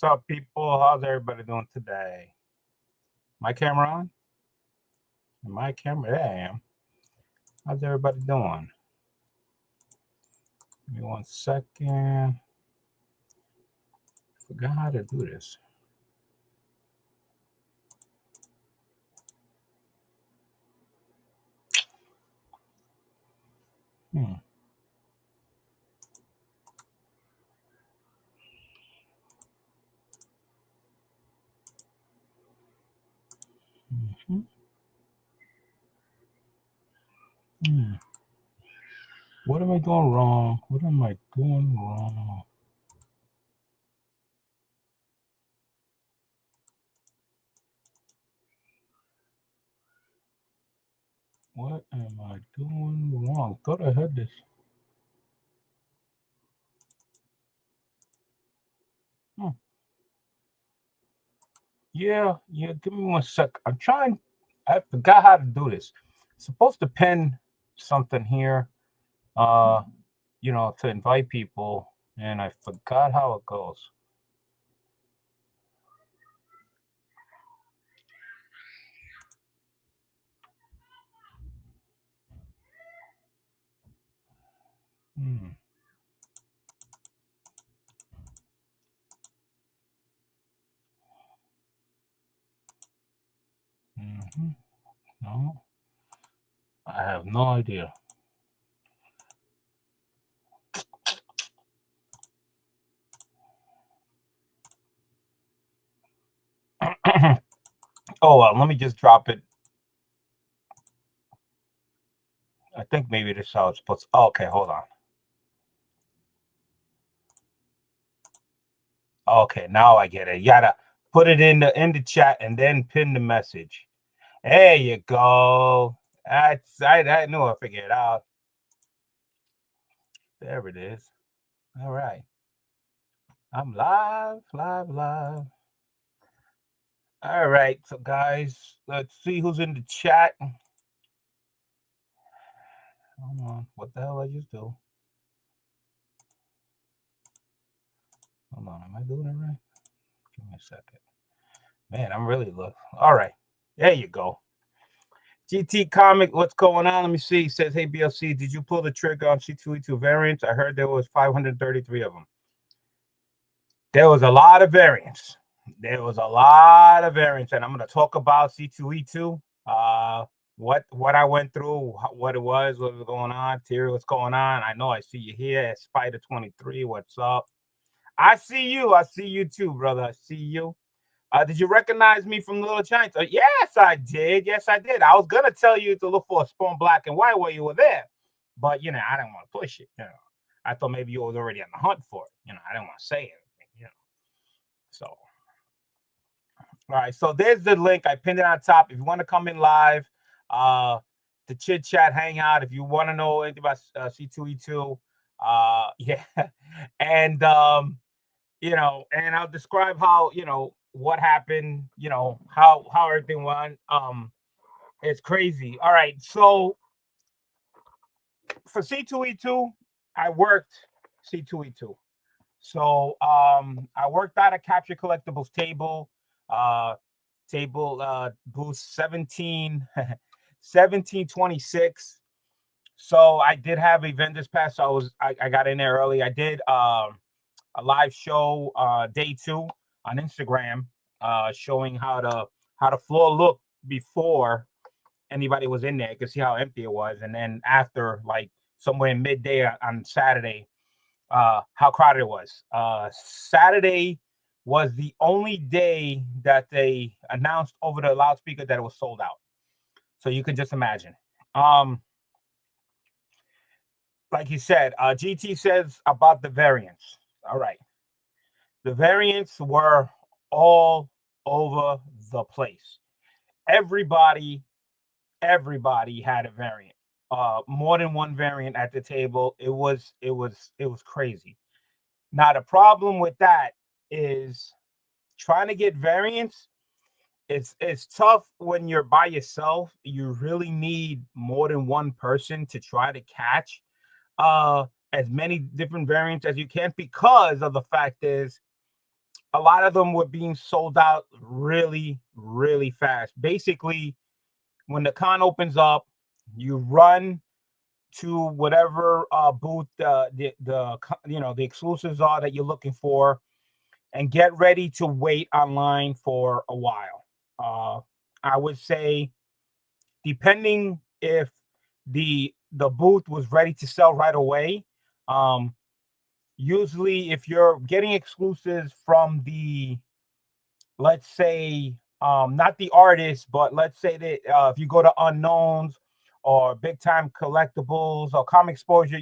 What's up, people? How's everybody doing today? My camera on? My camera? There I am. How's everybody doing? Give me 1 second. Forgot how to do this. Hmm. Mm-hmm. Hmm. What am I doing wrong? What am I doing wrong? What am I doing wrong? Thought I had this. Hmm. Yeah. Give me 1 sec. I'm trying. I forgot how to do this. Supposed to pin something here. To invite people, and I forgot how it goes. Hmm. Mm-hmm. No, I have no idea. Oh well, let me just drop it. I think maybe this is how it's supposed to. Oh, okay, hold on. Okay, now I get it. You gotta put it in the chat and then pin the message. There you go. I knew I figured it out. There it is. All right. I'm live. All right, so guys, let's see who's in the chat. Hold on. What the hell I just do? Hold on. Am I doing it right? Give me a second. Man, I'm really look. All right. There you go. GT Comic, what's going on? Let me see. He says, hey, BLC, did you pull the trigger on C2E2 variants? I heard there was 533 of them. There was a lot of variants. And I'm going to talk about C2E2. What I went through, what was going on. Terry, what's going on? I know I see you here at Spider23. What's up? I see you too, brother. I see you. Did you recognize me from Little Giants? Yes, I did. I was gonna tell you to look for a Spawn Black and White while you were there, but I didn't want to push it. I thought maybe you was already on the hunt for it. I didn't want to say anything. So, all right. So there's the link. I pinned it on top. If you want to come in live, the chit chat, hang out. If you want to know anything about C2E2, yeah, and and I'll describe how what happened, how everything went. It's crazy. All right, so for C2E2, I worked C2E2. So I worked out a capture collectibles table, booth 1726. So I did have a vendor's pass. So I got in there early. I did a live show day 2 on Instagram, showing how the floor looked before anybody was in there. You could see how empty it was, and then after, like somewhere in midday on Saturday, how crowded it was. Saturday was the only day that they announced over the loudspeaker that it was sold out. So you can just imagine. Like you said, GT says about the variants. All right. The variants were all over the place. Everybody had a variant. More than one variant at the table. It was crazy. Now the problem with that is trying to get variants. It's tough when you're by yourself. You really need more than one person to try to catch as many different variants as you can, because of the fact is a lot of them were being sold out really, really fast. Basically, when the con opens up, you run to whatever booth the exclusives are that you're looking for, and get ready to wait online for a while. I would say, depending if the booth was ready to sell right away. Um, Usually, if you're getting exclusives from the, let's say, not the artist, but let's say that if you go to Unknowns or Big Time Collectibles or Comic Exposure,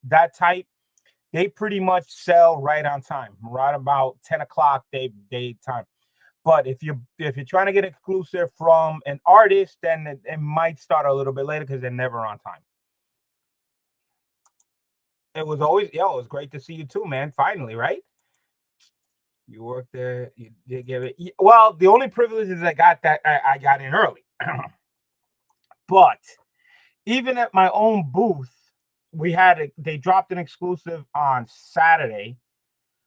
that type, they pretty much sell right on time, right about 10 o'clock day time. But if you're trying to get exclusive from an artist, then it might start a little bit later because they're never on time. It was always, it was great to see you too, man. Finally, right? You worked there. You did give it. Well, the only privilege is I got in early. But even at my own booth, they dropped an exclusive on Saturday,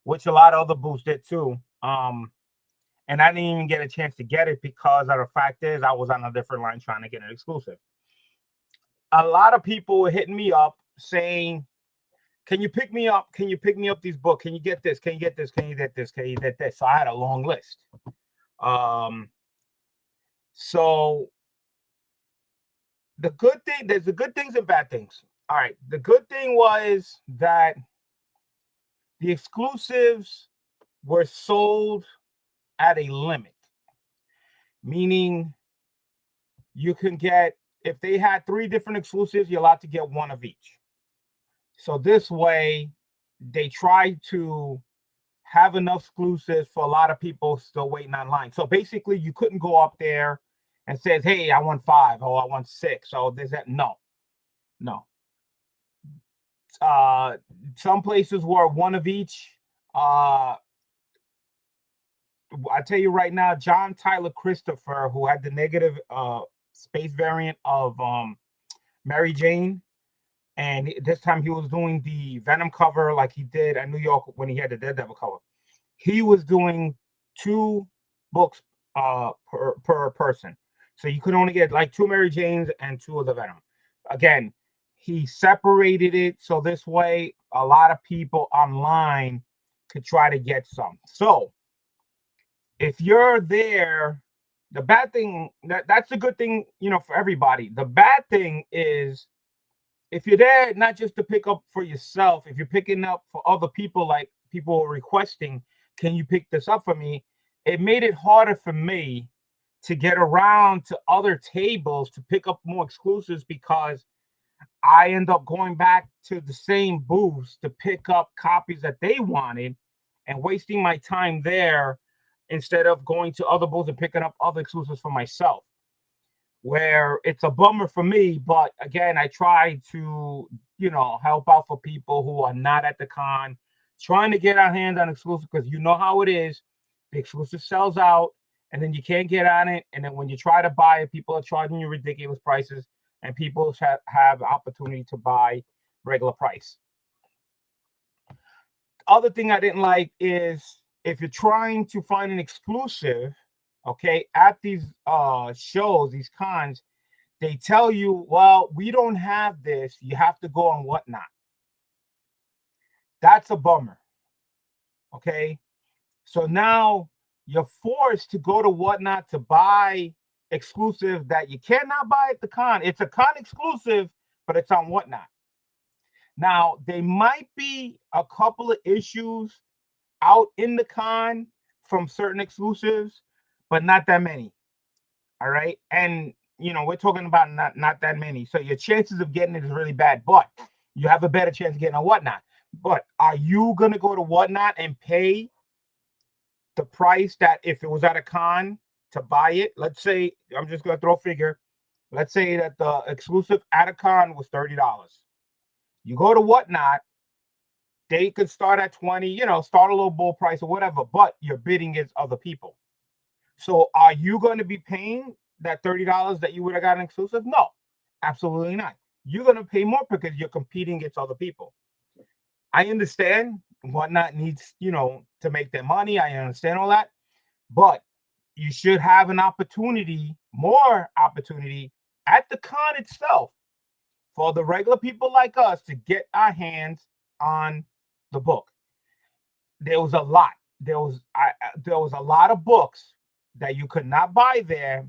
which a lot of other booths did too. And I didn't even get a chance to get it because of the fact is I was on a different line trying to get an exclusive. A lot of people were hitting me up saying, can you pick me up? Can you pick me up these books? Can you get this? Can you get this? Can you get this? Can you get this? So I had a long list. So there's the good things and bad things. All right. The good thing was that the exclusives were sold at a limit, meaning you can get, if they had 3 different exclusives, you're allowed to get 1 of each. So this way, they try to have enough exclusives for a lot of people still waiting online. So basically, you couldn't go up there and says, hey, I want 5 or I want 6. So there's that. No. Some places were 1 of each. I tell you right now, John Tyler Christopher, who had the negative space variant of Mary Jane, and this time he was doing the Venom cover like he did at New York when he had the Daredevil cover. He was doing 2 books per person. So you could only get like 2 Mary Janes and 2 of the Venom. Again, he separated it so this way a lot of people online could try to get some. So if you're there, the bad thing, that's a good thing, for everybody. The bad thing is, if you're there not just to pick up for yourself, if you're picking up for other people, like people requesting, can you pick this up for me? It made it harder for me to get around to other tables to pick up more exclusives because I end up going back to the same booths to pick up copies that they wanted and wasting my time there instead of going to other booths and picking up other exclusives for myself, where it's a bummer for me. But again, I try to, help out for people who are not at the con, trying to get our hand on exclusive, because you know how it is. The exclusive sells out and then you can't get on it. And then when you try to buy it, people are charging you ridiculous prices and people have opportunity to buy regular price. Other thing I didn't like is if you're trying to find an exclusive, okay, at these shows, these cons, they tell you, well, we don't have this. You have to go on Whatnot. That's a bummer. Okay. So now you're forced to go to Whatnot to buy exclusive that you cannot buy at the con. It's a con exclusive, but it's on Whatnot. Now, there might be a couple of issues out in the con from certain exclusives, but not that many. All right. And, we're talking about not that many. So your chances of getting it is really bad, but you have a better chance of getting a Whatnot. But are you going to go to Whatnot and pay the price that if it was at a con to buy it? Let's say, I'm just going to throw a figure. Let's say that the exclusive at a con was $30. You go to Whatnot, they could start at 20, start a little bull price or whatever, but your bidding is other people. So are you going to be paying that $30 that you would have gotten exclusive? No, absolutely not. You're going to pay more because you're competing against other people. I understand Whatnot needs, to make their money. I understand all that, but you should have an opportunity, more opportunity at the con itself for the regular people like us to get our hands on the book. There was a lot. There was a lot of books that you could not buy there,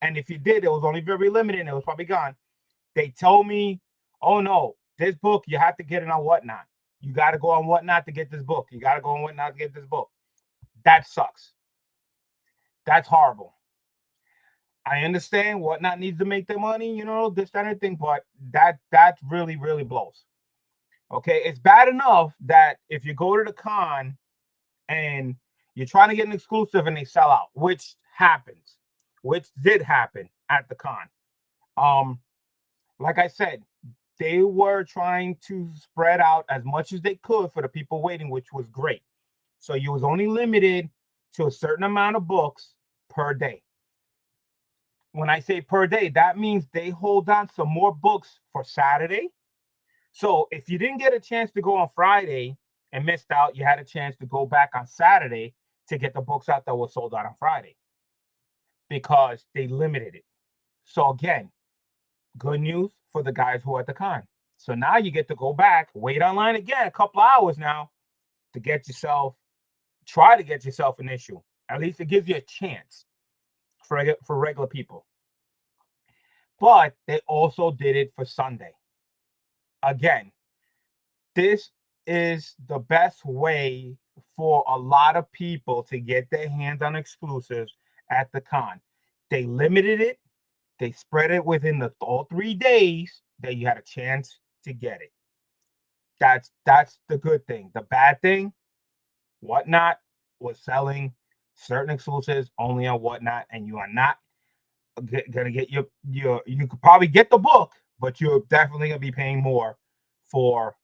and if you did, it was only very limited, and it was probably gone. They told me, "Oh no, this book you have to get it on Whatnot. You got to go on Whatnot to get this book. You got to go on Whatnot to get this book." That sucks. That's horrible. I understand Whatnot needs to make their money, this kind of thing, but that really, really blows. Okay, it's bad enough that if you go to the con and you're trying to get an exclusive and they sell out, which happens, which did happen at the con. Like I said, they were trying to spread out as much as they could for the people waiting, which was great. So you was only limited to a certain amount of books per day. When I say per day, that means they hold on some more books for Saturday. So if you didn't get a chance to go on Friday and missed out, you had a chance to go back on Saturday to get the books out that were sold out on Friday because they limited it. So again, good news for the guys who are at the con. So now you get to go back, wait online again, a couple hours now to try to get yourself an issue. At least it gives you a chance for regular people. But they also did it for Sunday. Again, this is the best way for a lot of people to get their hands on exclusives at the con. They limited it. They spread it within all 3 days that you had a chance to get it. That's the good thing. The bad thing, Whatnot was selling certain exclusives only on Whatnot, and you are not gonna get your you could probably get the book, but you're definitely gonna be paying more for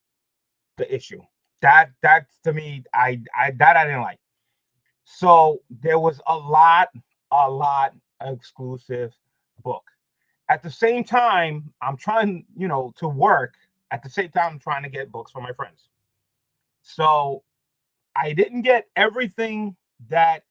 the issue. That's to me, I didn't like. So there was a lot of exclusive book. At the same time, I'm trying, to work. At the same time, I'm trying to get books for my friends. So I didn't get everything that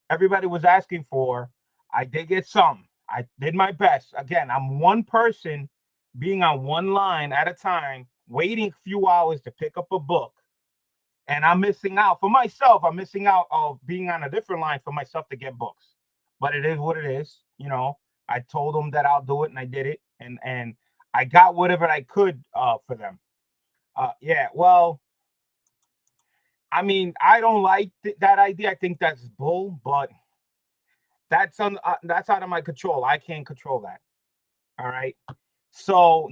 everybody was asking for. I did get some. I did my best. Again, I'm one person being on one line at a time, waiting a few hours to pick up a book. And I'm missing out for myself. I'm missing out of being on a different line for myself to get books. But it is what it is. I told them that I'll do it, and I did it. And I got whatever I could for them. Yeah, well, I mean, I don't like that idea. I think that's bull, but that's out of my control. I can't control that. All right. So,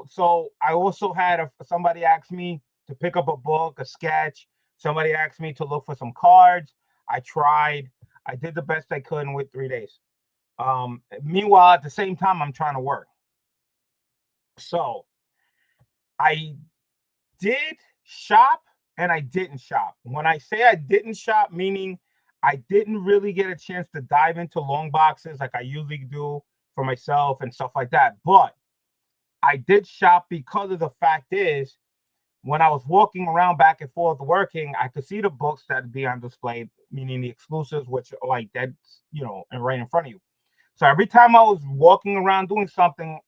so I also had somebody ask me to pick up a book, a sketch. Somebody asked me to look for some cards. I tried. I did the best I could with 3 days. Meanwhile, at the same time, I'm trying to work. So I did shop and I didn't shop. When I say I didn't shop, meaning I didn't really get a chance to dive into long boxes like I usually do for myself and stuff like that. But I did shop because of the fact is, when I was walking around back and forth working, I could see the books that be on display, meaning the exclusives, which are like that's, and right in front of you. So every time I was walking around doing something,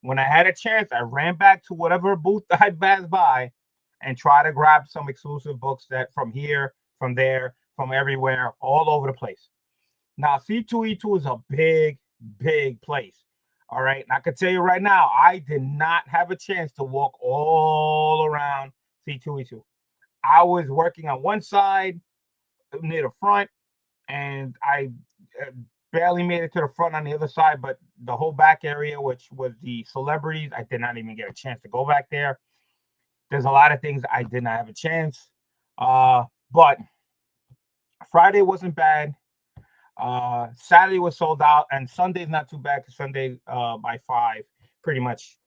when I had a chance, I ran back to whatever booth I passed by and try to grab some exclusive books that from here, from there, from everywhere, all over the place. Now, C2E2 is a big, big place. All right. And I can tell you right now, I did not have a chance to walk all around C2E2. I was working on one side near the front, and I barely made it to the front on the other side, but the whole back area, which was the celebrities, I did not even get a chance to go back there. There's a lot of things I did not have a chance. But Friday wasn't bad. Saturday was sold out, and Sunday's not too bad because Sunday by 5 pretty much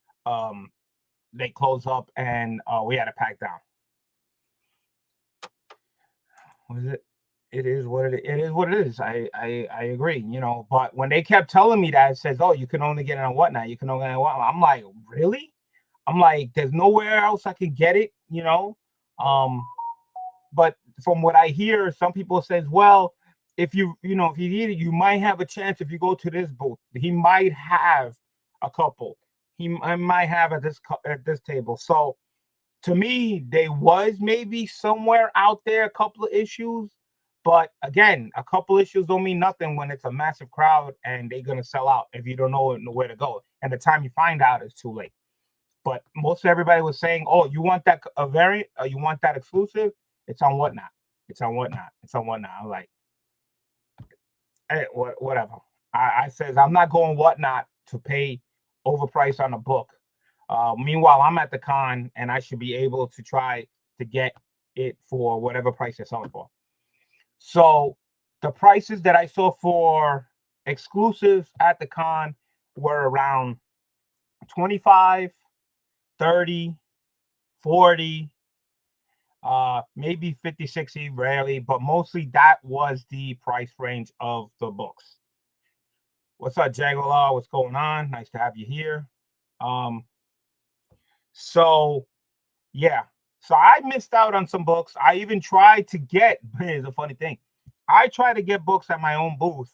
they close up, and we had to pack down. Was it? It is what it is. It is what it is. I agree, but when they kept telling me that, it says, oh, you can only get it on Whatnot. You can only get it on Whatnot. I'm like, really? I'm like, there's nowhere else I can get it, But from what I hear, some people says, well, if you need it, you might have a chance if you go to this booth. He might have a couple. I might have at this table. So to me, there was maybe somewhere out there a couple of issues. But again, a couple issues don't mean nothing when it's a massive crowd and they're gonna sell out if you don't know where to go. And the time you find out is too late. But most everybody was saying, "Oh, you want that a variant? You want that exclusive? It's on Whatnot. It's on Whatnot. It's on Whatnot." I'm like, hey, whatever. I says I'm not going Whatnot to pay overpriced on a book. Meanwhile, I'm at the con and I should be able to try to get it for whatever price they're selling for. So the prices that I saw for exclusives at the con were around 25, 30, 40, maybe 50, 60, rarely, but mostly that was the price range of the books. What's up, Jaguar? What's going on? Nice to have you here. So yeah, so I missed out on some books. I even tried to get, here's a funny thing, I tried to get books at my own booth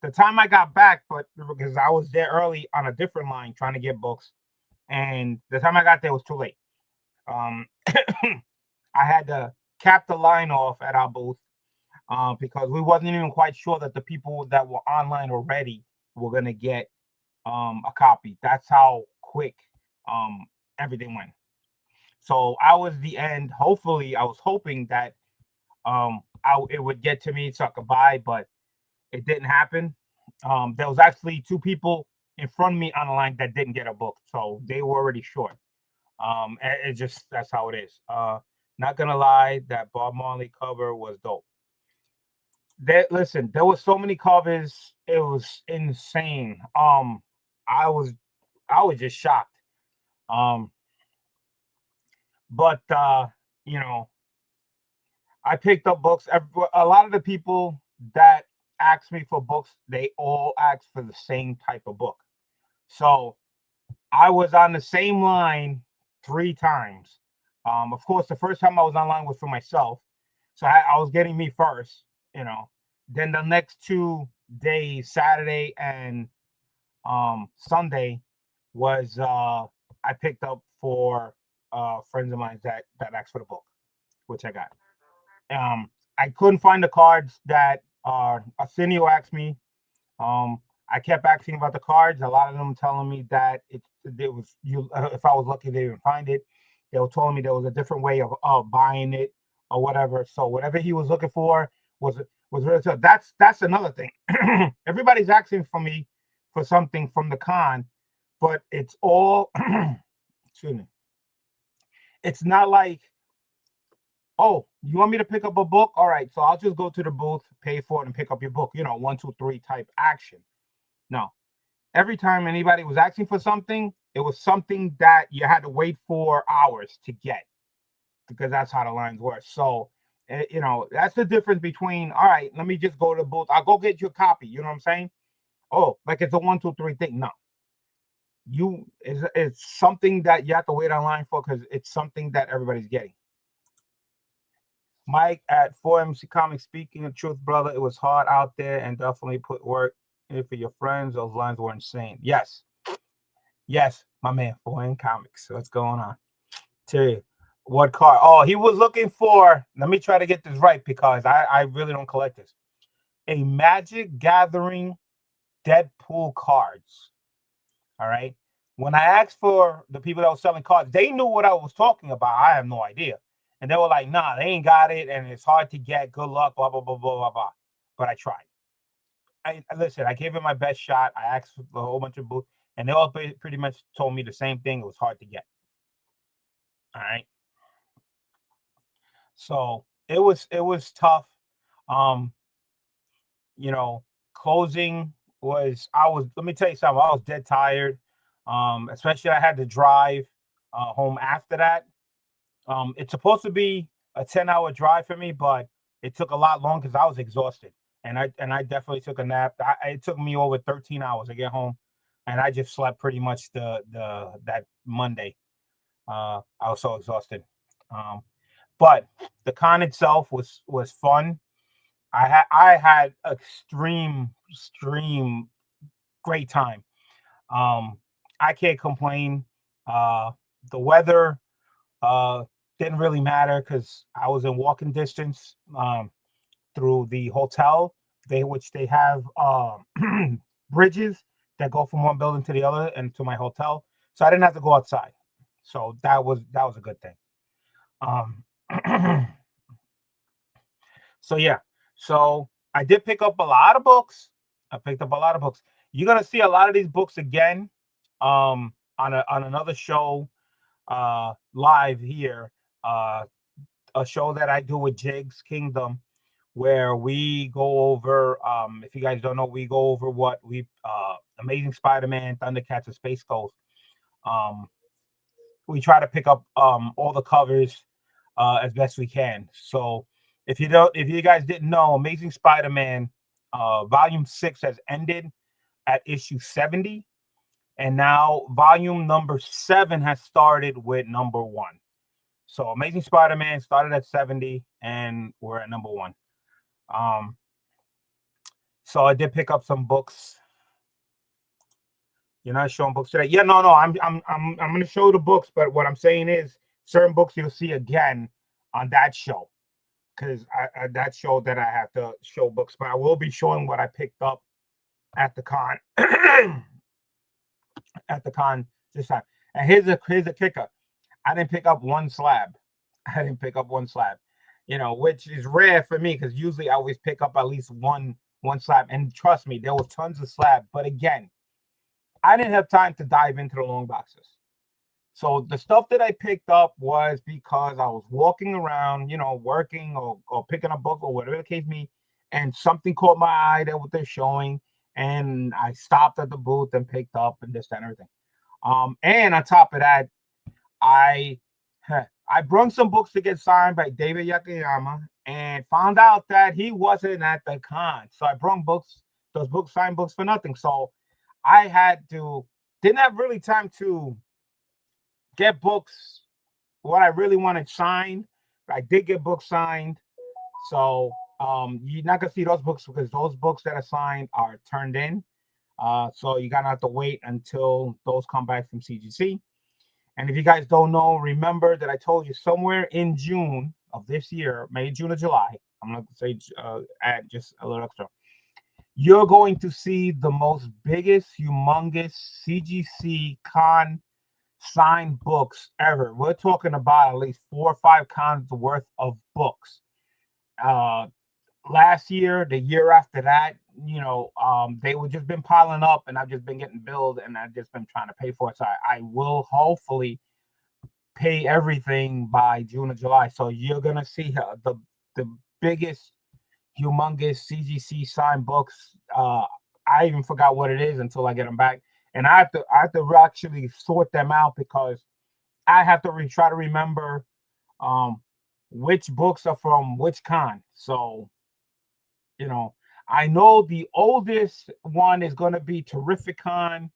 the time I got back, but because I was there early on a different line trying to get books, and the time I got there was too late. I had to cap the line off at our booth because we wasn't even quite sure that the people that were online already were gonna get a copy. That's how quick everything went. So I was the end. Hopefully, I was hoping that it would get to me so I could buy, but it didn't happen. There was actually two people in front of me on the line that didn't get a book, so they were already short. It just that's how it is. Not gonna lie, that Bob Marley cover was dope. Listen, there was so many covers, it was insane. I was just shocked. Um, but you know, I picked up books. A lot of the people that asked me for books, they all asked for the same type of book. So I was on the same line 3 times. Of course, the first time I was online was for myself, so I was getting me first. Then the next 2 days, Saturday and Sunday, was I picked up for friends of mine that asked for the book, which I got. I couldn't find the cards that Arsenio asked me. I kept asking about the cards. A lot of them telling me that it was you. If I was lucky, they didn't find it. They were telling me there was a different way of buying it or whatever. So whatever he was looking for was really tough. That's another thing. Everybody's asking for me for something from the con, but it's all excuse me. It's not like, oh, you want me to pick up a book? All right, so I'll just go to the booth, pay for it, and pick up your book. 1, 2, 3 type action. No. Every time anybody was asking for something, it was something that you had to wait 4 hours to get because that's how the lines were. So, that's the difference between, all right, let me just go to the booth. I'll go get you a copy. You know what I'm saying? Oh, like it's a 1, 2, 3 thing. No. It's something that you have to wait online for because it's something that everybody's getting. Mike at 4MC Comics, speaking of truth, brother, it was hard out there and definitely put work in for your friends. Those lines were insane. Yes, my man, 4M Comics. What's going on? Terry, what card? Oh, he was looking for, let me try to get this right because I really don't collect this. A Magic Gathering Deadpool cards. All right. When I asked for the people that were selling cards, they knew what I was talking about. I have no idea. And they were like, nah, they ain't got it. And it's hard to get. Good luck, blah, blah, blah, blah, blah, blah. But I tried. Listen, I gave it my best shot. I asked for a whole bunch of booths. And they all pretty much told me the same thing. It was hard to get. All right. So it was tough. Closing let me tell you something. I was dead tired. Especially I had to drive home after that. It's supposed to be a 10-hour drive for me, but it took a lot longer because I was exhausted, and I definitely took a nap. It took me over 13 hours to get home, and I just slept pretty much that Monday. I was so exhausted. But the con itself was fun. I had extreme great time. I can't complain. The weather didn't really matter because I was in walking distance through the hotel. Which they have bridges that go from one building to the other and to my hotel, so I didn't have to go outside. So that was a good thing. Um, so yeah, so I did pick up a lot of books. I picked up a lot of books. You're gonna see a lot of these books again on another show live here. A show that I do with Jigs Kingdom, where we go over. If you guys don't know, we go over what we Amazing Spider-Man, Thundercats, and Space Ghost. We try to pick up all the covers as best we can. So if you guys didn't know, Amazing Spider-Man Volume 6 has ended at issue 70, and now volume number 7 has started with number 1. So Amazing Spider-Man started at 70, and we're at number 1. So I did pick up some books. You're not showing books today. Yeah, no. I'm going to show the books, but what I'm saying is certain books you'll see again on that show, because that show that I have to show books, but I will be showing what I picked up at the con. At the con this time. And here's a kicker. I didn't pick up one slab. Which is rare for me because usually I always pick up at least one slab. And trust me, there was tons of slab. But again, I didn't have time to dive into the long boxes. So the stuff that I picked up was because I was walking around, working or picking up book or whatever the case may be, and something caught my eye that what they're showing, and I stopped at the booth and picked up and this, that, and everything. And on top of that, I brought some books to get signed by David Yakayama and found out that he wasn't at the con. So I brought signed books for nothing. So I didn't have really time to get books what I really wanted signed. I did get books signed. So you're not gonna see those books because those books that are signed are turned in. So you're gonna have to wait until those come back from CGC. And if you guys don't know, remember that I told you somewhere in June of this year, May, June, or July, I'm going to say add just a little extra, you're going to see the most biggest, humongous CGC con signed books ever. We're talking about at least 4 or 5 cons worth of books. Last year, the year after that, they were just been piling up, and I've just been getting billed, and I've just been trying to pay for it. So I will hopefully pay everything by June or July. So you're gonna see the biggest, humongous CGC signed books. I even forgot what it is until I get them back, and I have to actually sort them out because I have to try to remember which books are from which con. So I know the oldest one is going to be Terrificon,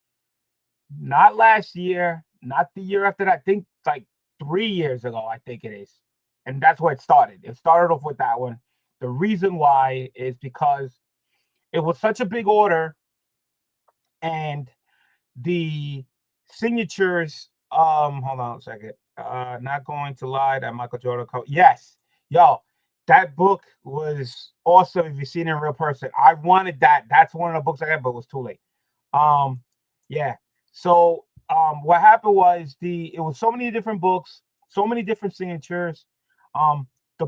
not last year, not the year after that. I think like 3 years ago, I think it is. And that's where it started. It started off with that one. The reason why is because it was such a big order, and the signatures, hold on a second. Not going to lie, that Michael Jordan code. Yes, yo, that book was awesome. If you've seen it in real person, I wanted that. That's one of the books I got, but it was too late. Yeah. So what happened was it was so many different books, so many different signatures. The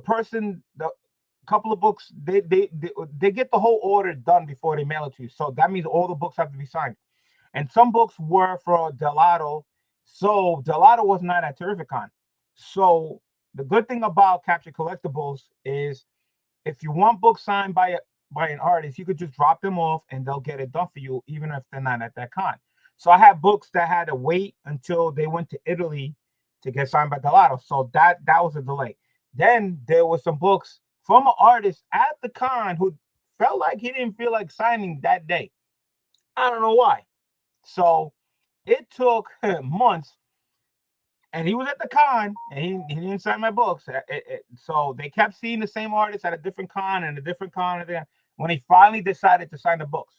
couple of books, they get the whole order done before they mail it to you. So that means all the books have to be signed. And some books were for Delato. So Delato was not at Terrificon. So the good thing about Capture Collectibles is if you want books signed by an artist, you could just drop them off and they'll get it done for you, even if they're not at that con. So I had books that had to wait until they went to Italy to get signed by Delato. So that was a delay. Then there were some books from an artist at the con who felt like he didn't feel like signing that day. I don't know why. So it took months. and he was at the con, and he didn't sign my books. So they kept seeing the same artist at a different con and a different con. And when he finally decided to sign the books,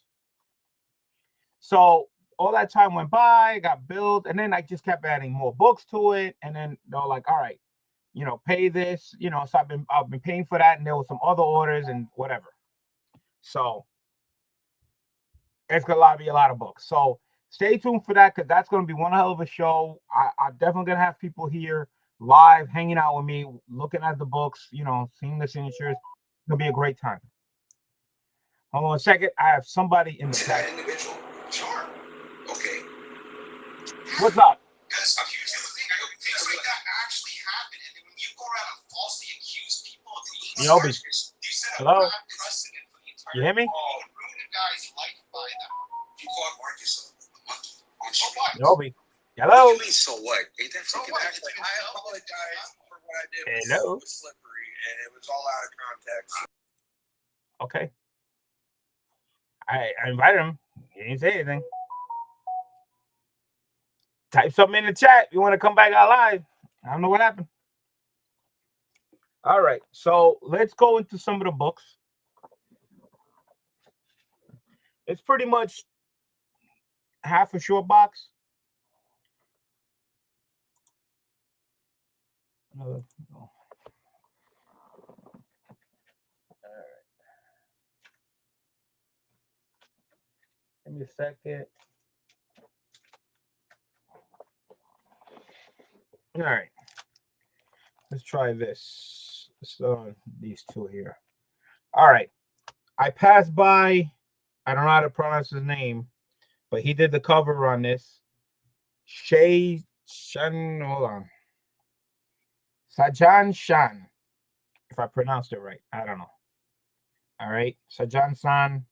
so all that time went by, got billed, and then I just kept adding more books to it. And then they're like, all right, pay this, So I've been paying for that, and there was some other orders and whatever. So it's gonna be a lot of books. So stay tuned for that, because that's gonna be one hell of a show. I'm definitely gonna have people here live, hanging out with me, looking at the books, seeing the signatures. It's gonna be a great time. Hold on a second. I have somebody in the back. Individual. Sure. Okay. What's up? Because here's the thing. I hope things like that actually happen, and when you go around and falsely accuse people of being Yobi. Hello. Bad precedent for the entire You hear me? world, and ruin a guy's life by that. You called Marcus a monkey on street. Yobi. Hello. What do you mean, so what? Ain't that so what? I apologize for what I did. Hello. It was slippery, and it was all out of context. Okay. I invited him. He didn't say anything. Type something in the chat. You want to come back out live? I don't know what happened. All right. So let's go into some of the books. It's pretty much half a short box. All right. Give me a second. All right. Let's try this. These two here. All right. I passed by, I don't know how to pronounce his name, but he did the cover on this. Hold on. Sajan Shan, if I pronounced it right. I don't know. All right. Sajan San.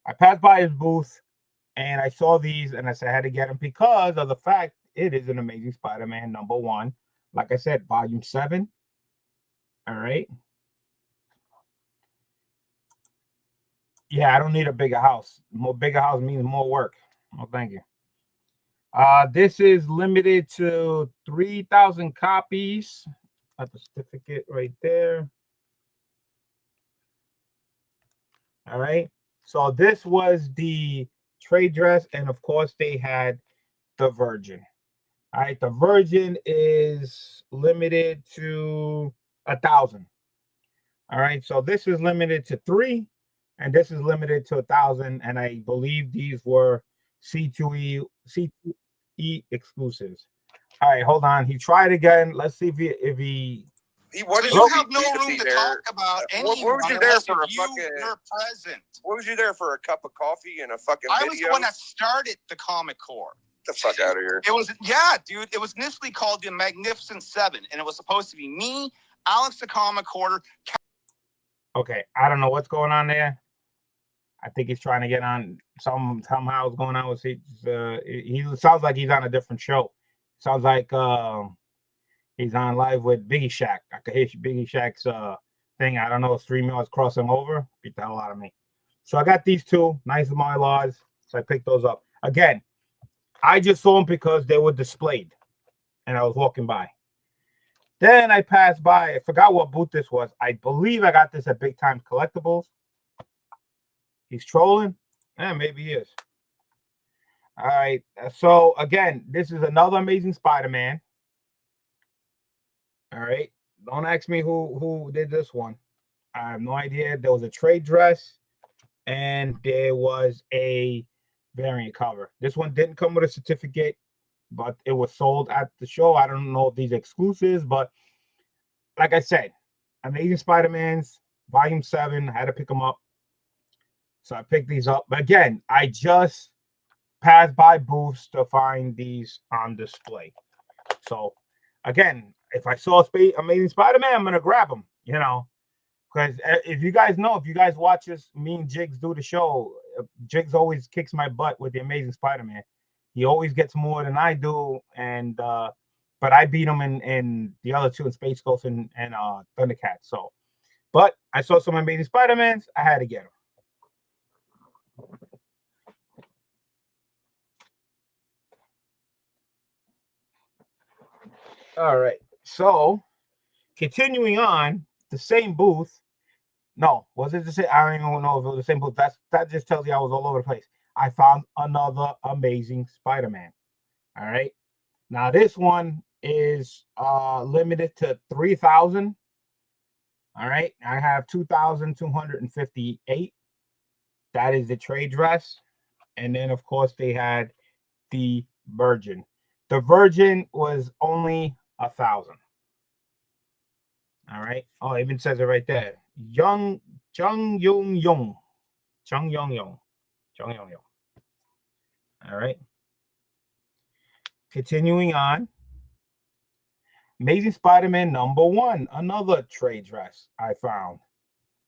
I passed by his booth and I saw these and I said I had to get them because of the fact it is an Amazing Spider-Man #1. Like I said, volume 7. All right. Yeah, I don't need a bigger house. Bigger house means more work. Oh, thank you. This is limited to 3,000 copies. Got the certificate right there. All right. So this was the trade dress, and of course they had the Virgin. All right, the Virgin is limited to 1,000. All right, so this is limited to 3, and this is limited to 1,000. And I believe these were C2E exclusives. All right, hold on. He tried again. Let's see if he. What did you have no room to talk about anyone? What was you there for a fucking? You're present. What was you there for? A cup of coffee and a fucking video? I was the one that started the Comic Corps. The fuck out of here. It was, yeah, dude. It was initially called the Magnificent Seven, and it was supposed to be me, Alex the Comic Corps. Okay, I don't know what's going on there. I think he's trying to get on somehow. What's going on with he sounds like he's on a different show. Sounds like he's on live with Biggie Shack. I could hear Biggie Shack's thing. I don't know if 3 minutes crossing over. Beat the hell out of me. So I got these two nice Mylars. So I picked those up. Again, I just saw them because they were displayed and I was walking by. Then I passed by. I forgot what booth this was. I believe I got this at Big Time Collectibles. He's trolling. Yeah, maybe he is. All right. So again, this is another Amazing Spider-Man. All right. Don't ask me who did this one. I have no idea. There was a trade dress and there was a variant cover. This one didn't come with a certificate, but it was sold at the show. I don't know if these are exclusives, but like I said, Amazing Spider-Man's volume 7. I had to pick them up. So I picked these up. But again, I just passed by booths to find these on display. So again, if I saw Amazing Spider-Man, I'm gonna grab them, because if you guys watch us, me and Jigs do the show. Jigs always kicks my butt with the Amazing Spider-Man. He always gets more than I do, and but I beat him in the other two, in Space Ghost and Thundercat. So, but I saw some Amazing Spider-Mans. I had to get them. All right. So continuing on, the same booth. No, was it the same? I don't even know if it was the same booth. That just tells you I was all over the place. I found another Amazing Spider-Man. All right. Now this one is limited to 3,000. All right. I have 2,258. That is the trade dress. And then of course they had the Virgin. The Virgin was only 1,000. All right. Oh, it even says it right there. Chung Yung Yung. Chung Yung Yung. Chung Yung Yung. All right. Continuing on. Amazing Spider-Man #1. Another trade dress I found.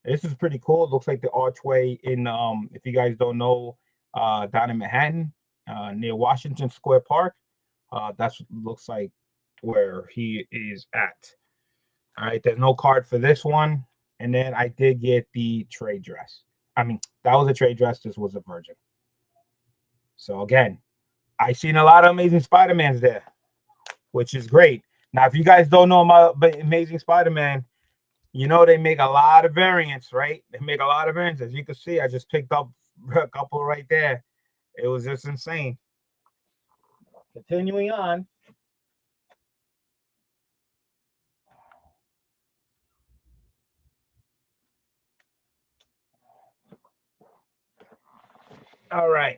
This is pretty cool. It looks like the archway in if you guys don't know, down in Manhattan, near Washington Square Park. That's what it looks like where he is at. All right, there's no card for this one. And then I did get the trade dress. I mean, that was a trade dress. This was a Virgin. So again, I seen a lot of Amazing Spider-Mans there, which is great. Now, if you guys don't know about Amazing Spider-Man, you know they make a lot of variants, right? They make a lot of variants. As you can see, I just picked up a couple right there. It was just insane. Continuing on. All right.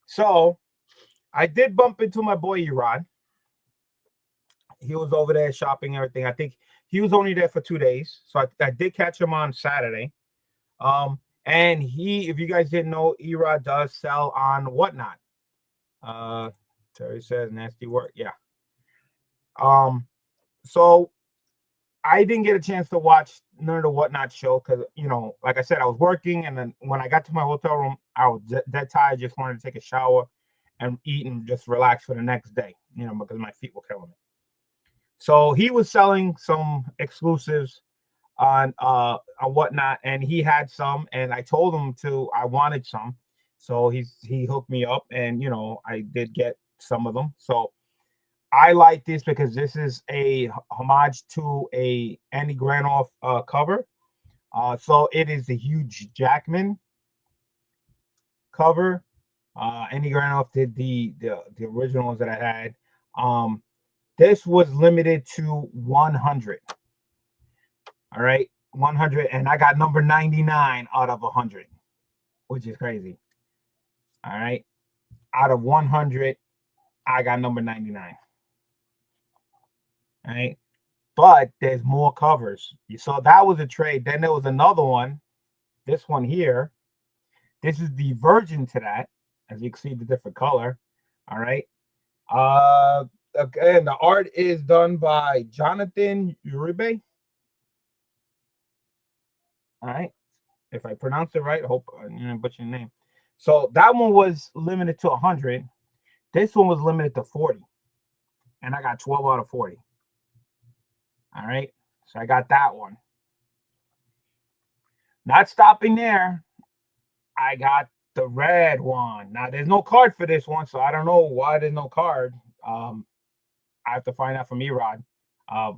So I did bump into my boy Erod. He was over there shopping and everything. I think he was only there for 2 days. So I did catch him on Saturday. And if you guys didn't know, Erod does sell on Whatnot. Terry says nasty work. Yeah. So I didn't get a chance to watch none of the Whatnot show because, like I said, I was working. And then when I got to my hotel room, I was dead tired. Just wanted to take a shower and eat and just relax for the next day, because my feet were killing me. So he was selling some exclusives on Whatnot, and he had some, and I told him I wanted some. So he hooked me up, and I did get some of them. So I like this because this is a homage to a Andy Granoff cover. So it is the Hugh Jackman cover. Andy Granoff did the original ones that I had. This was limited to 100. All right, 100, and I got number 99 out of 100, which is crazy. All right, out of 100, I got number 99. All right, but there's more covers. You saw that was a trade. Then there was another one. This one here. This is the Virgin to that, as you can see the different color. All right. Again, the art is done by Jonathan Uribe. All right. If I pronounce it right, I hope I didn't butcher your name. So that one was limited to 100. This one was limited to 40. And I got 12 out of 40. All right. So I got that one. Not stopping there. I got the red one. Now, there's no card for this one, so I don't know why there's no card. I have to find out from Erod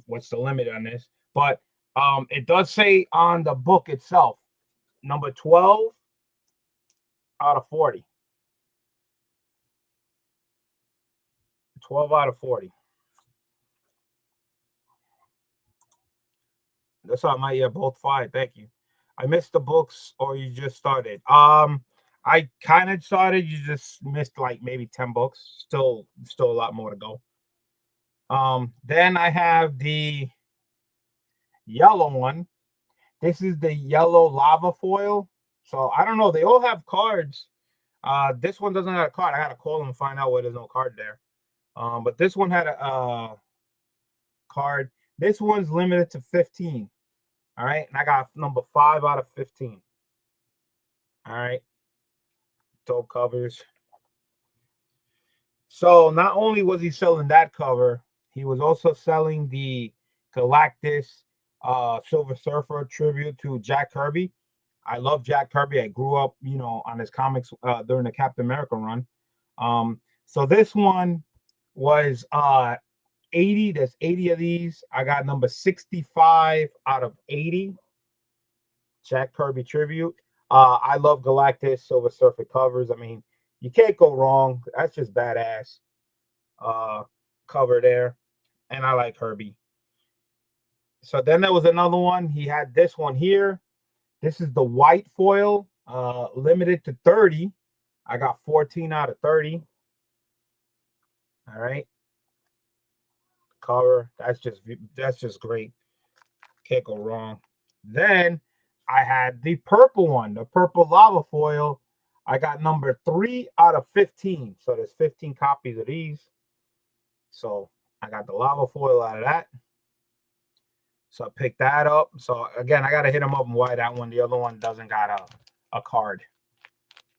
what's the limit on this. But it does say on the book itself, number 12 out of 40. 12 out of 40. That's how my both fine. Thank you. I missed the books, or you just started. I kind of started. You just missed like maybe 10 books. Still a lot more to go. Then I have the yellow one. This is the yellow lava foil. So I don't know. They all have cards. This one doesn't have a card. I gotta call them and find out why there's no card there. But this one had a card. This one's limited to 15. All right, and I got number 5 out of 15. All right, dope covers. So not only was he selling that cover, he was also selling the Galactus Silver Surfer tribute to Jack Kirby. I love Jack Kirby. I grew up, on his comics during the Captain America run. So this one was 80. There's 80 of these. I got number 65 out of 80. Jack Kirby tribute. I love Galactus Silver Surfer covers. I mean, you can't go wrong. That's just badass cover there. And I like Kirby. So then there was another one. He had this one here. This is the white foil, limited to 30. I got 14 out of 30. All right. Cover. That's just great. Can't go wrong. Then I had the purple one, the purple lava foil. I got number 3 out of 15. So there's 15 copies of these. So I got the lava foil out of that. So I picked that up. So again, I got to hit them up and why that one. The other one doesn't got a card.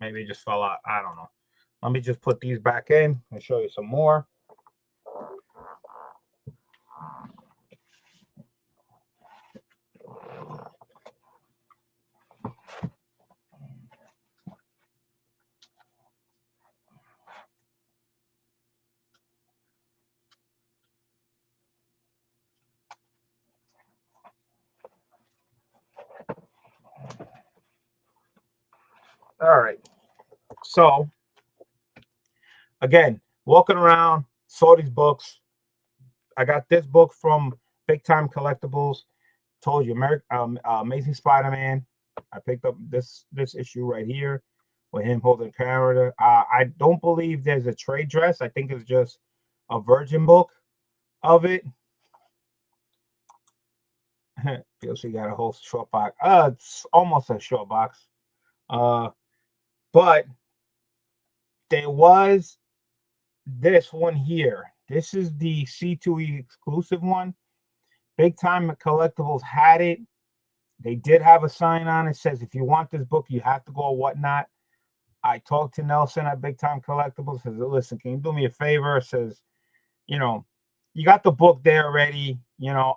Maybe it just fell out. I don't know. Let me just put these back in and show you some more. All right. So again, walking around, saw these books. I got this book from Big Time Collectibles. Told you, Amazing Spider-Man. I picked up this issue right here with him holding the camera. I don't believe there's a trade dress. I think it's just a virgin book of it. PLC got a whole short box. It's almost a short box. But there was this one here. This is the C2E exclusive one. Big Time Collectibles had it. They did have a sign on it. Says, if you want this book, you have to go or whatnot. I talked to Nelson at Big Time Collectibles. Says, listen, can you do me a favor? Says, you know, you got the book there already. You know,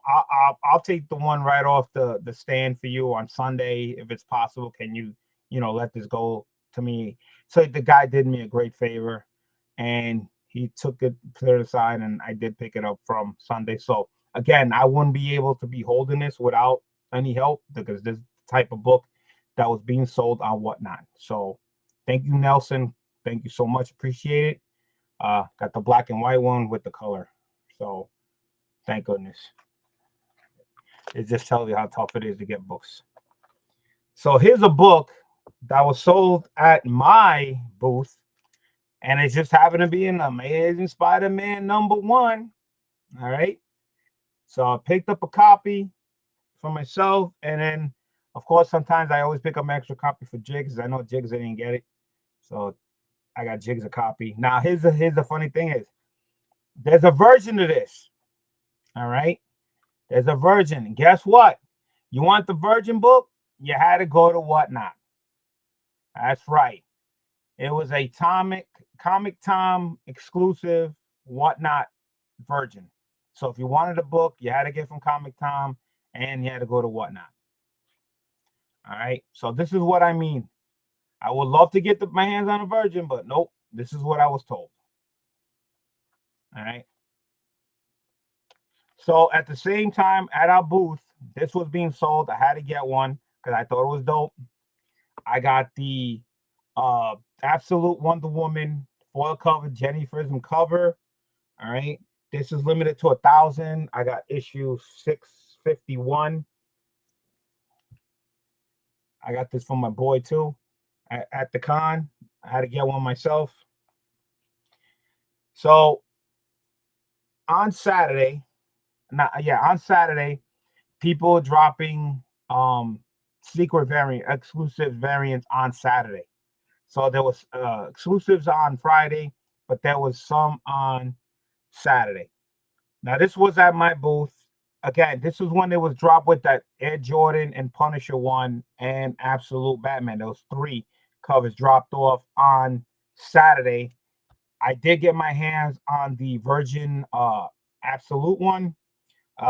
I'll take the one right off the stand for you on Sunday if it's possible. Can you let this go to me? So the guy did me a great favor, and he took it, put it aside, and I did pick it up from Sunday. So again, I wouldn't be able to be holding this without any help because this type of book that was being sold on whatnot. So thank you, Nelson. Thank you so much. Appreciate it. Got the black and white one with the color. So thank goodness. It just tells you how tough it is to get books. So here's a book that was sold at my booth, and it just happened to be an Amazing Spider-Man #1. All right. So I picked up a copy for myself, and then, of course, sometimes I always pick up an extra copy for Jigs. I know Jigs didn't get it, so I got Jigs a copy. Now, here's the funny thing is, there's a version of this. All right, there's a version. And guess what? You want the virgin book? You had to go to whatnot. That's right. It was a Comic Tom exclusive whatnot virgin. So if you wanted a book, you had to get from Comic Tom, and you had to go to whatnot. All right. So this is what I mean. I would love to get my hands on a virgin, but nope. This is what I was told. All right. So at the same time at our booth, this was being sold. I had to get one because I thought it was dope. I got the Absolute Wonder Woman foil cover, Jenny Frism cover. All right. This is limited to 1,000. I got issue 651. I got this from my boy too at the con. I had to get one myself. So on Saturday, on Saturday, people dropping secret variant, exclusive variants on Saturday. So there was exclusives on Friday, but there was some on Saturday. Now this was at my booth. Again, this was when it was dropped with that Air Jordan and Punisher one and Absolute Batman. Those 3 covers dropped off on Saturday. I did get my hands on the Virgin Absolute one.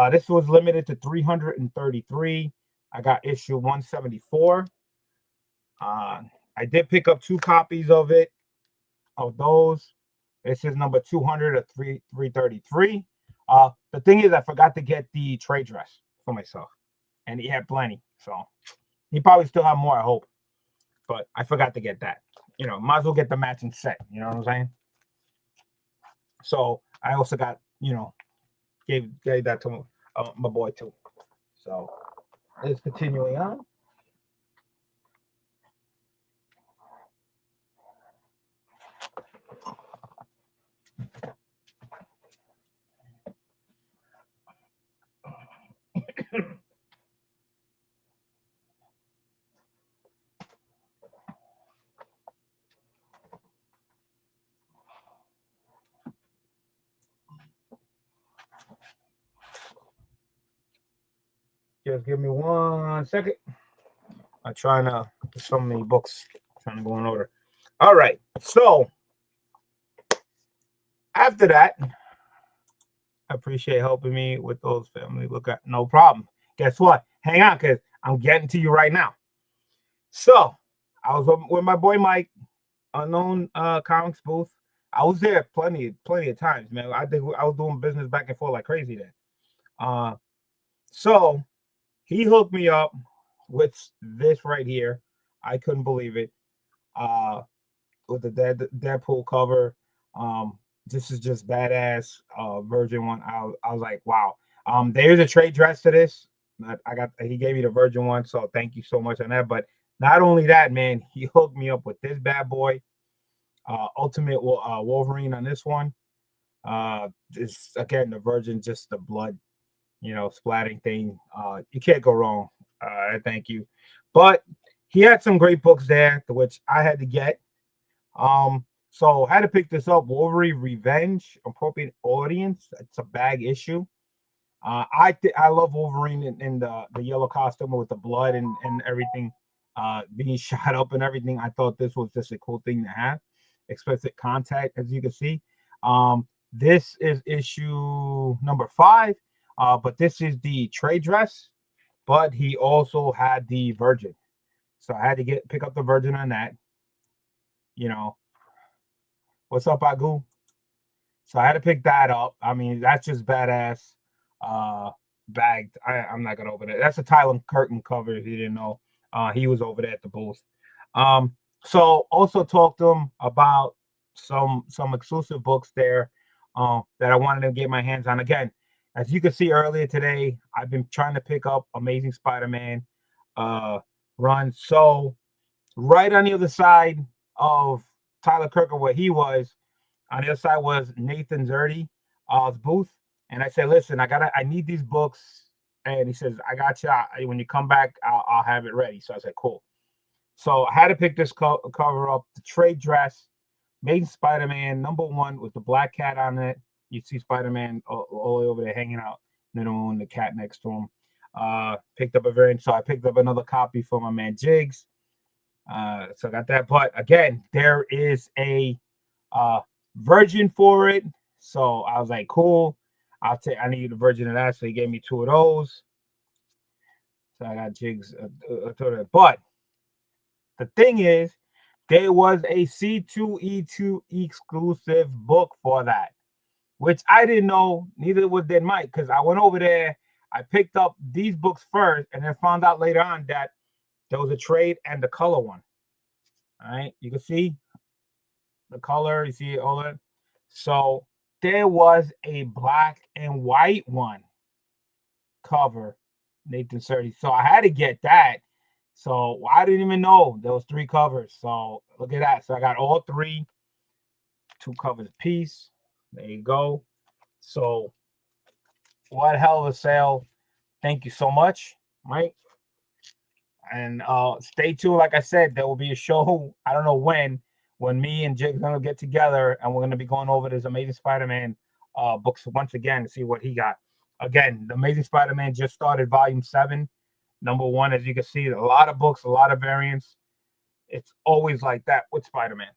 This was limited to 333. I got issue 174. I did pick up 2 copies of it, of those. This is number 200 of 333. The thing is, I forgot to get the trade dress for myself, and he had plenty, so he probably still have more, I hope. But I forgot to get that. You know, might as well get the matching set. You know what I'm saying? So I also got, you know, gave that to my boy too. So let's continuing on. Just give me 1 second. I'm trying to, there's so many books, trying to go in order. All right. So after that, I appreciate helping me with those family look at. No problem. Guess what? Hang on, because I'm getting to you right now. So I was with my boy Mike, Unknown Comics booth. I was there plenty of times, man. I think I was doing business back and forth like crazy there. So he hooked me up with this right here. I couldn't believe it. With the Deadpool cover. This is just badass. Virgin one. I was like, wow. There's a trade dress to this. He gave me the Virgin one, so thank you so much on that. But not only that, man, he hooked me up with this bad boy. Ultimate Wolverine on this one. This again, the Virgin, just the blood, you know, splatting thing. You can't go wrong. Thank you. But he had some great books there, which I had to get. So I had to pick this up. Wolverine Revenge, appropriate audience. It's a bag issue. I love Wolverine in the yellow costume with the blood and everything, being shot up and everything. I thought this was just a cool thing to have. Explicit contact, as you can see. This is issue number 5. But this is the trade dress. But he also had the Virgin, so I had to pick up the Virgin on that. You know, what's up, Agu? So I had to pick that up. I mean, that's just badass. Bagged. I'm not gonna open it. That's a Tyler Curtin cover. If you didn't know, he was over there at the booth. So also talked to him about some exclusive books there, that I wanted to get my hands on. Again, as you can see earlier today, I've been trying to pick up Amazing Spider-Man run. So right on the other side of Tyler Kirker, where he was, on the other side was Nathan Zerdy, booth. And I said, listen, I need these books. And he says, I got you. When you come back, I'll have it ready. So I said, cool. So I had to pick this cover up, the trade dress, Amazing Spider-Man #1 with the black cat on it. You see Spider-Man all the way over there hanging out, and the cat next to him. Picked up a variant, so I picked up another copy for my man Jigs. So I got that. But again, there is a Virgin for it. So I was like, cool. I need a Virgin of that. So he gave me 2 of those. So I got Jigs. But the thing is, there was a C2E2 exclusive book for that, which I didn't know. Neither did Mike, because I went over there. I picked up these books first, and then found out later on that there was a trade and the color one. All right, you can see the color. You see all that. So there was a black and white one cover, Nathan Surdy. So I had to get that. So I didn't even know there was 3 covers. So look at that. So I got all 3, 2 covers apiece. There you go. So what a hell of a sale. Thank you so much, Mike. And stay tuned. Like I said, there will be a show. I don't know when me and Jake are gonna get together, and we're gonna be going over this Amazing Spider-Man books once again to see what he got. Again, the Amazing Spider-Man just started volume 7, #1. As you can see, a lot of books, a lot of variants. It's always like that with Spider-Man.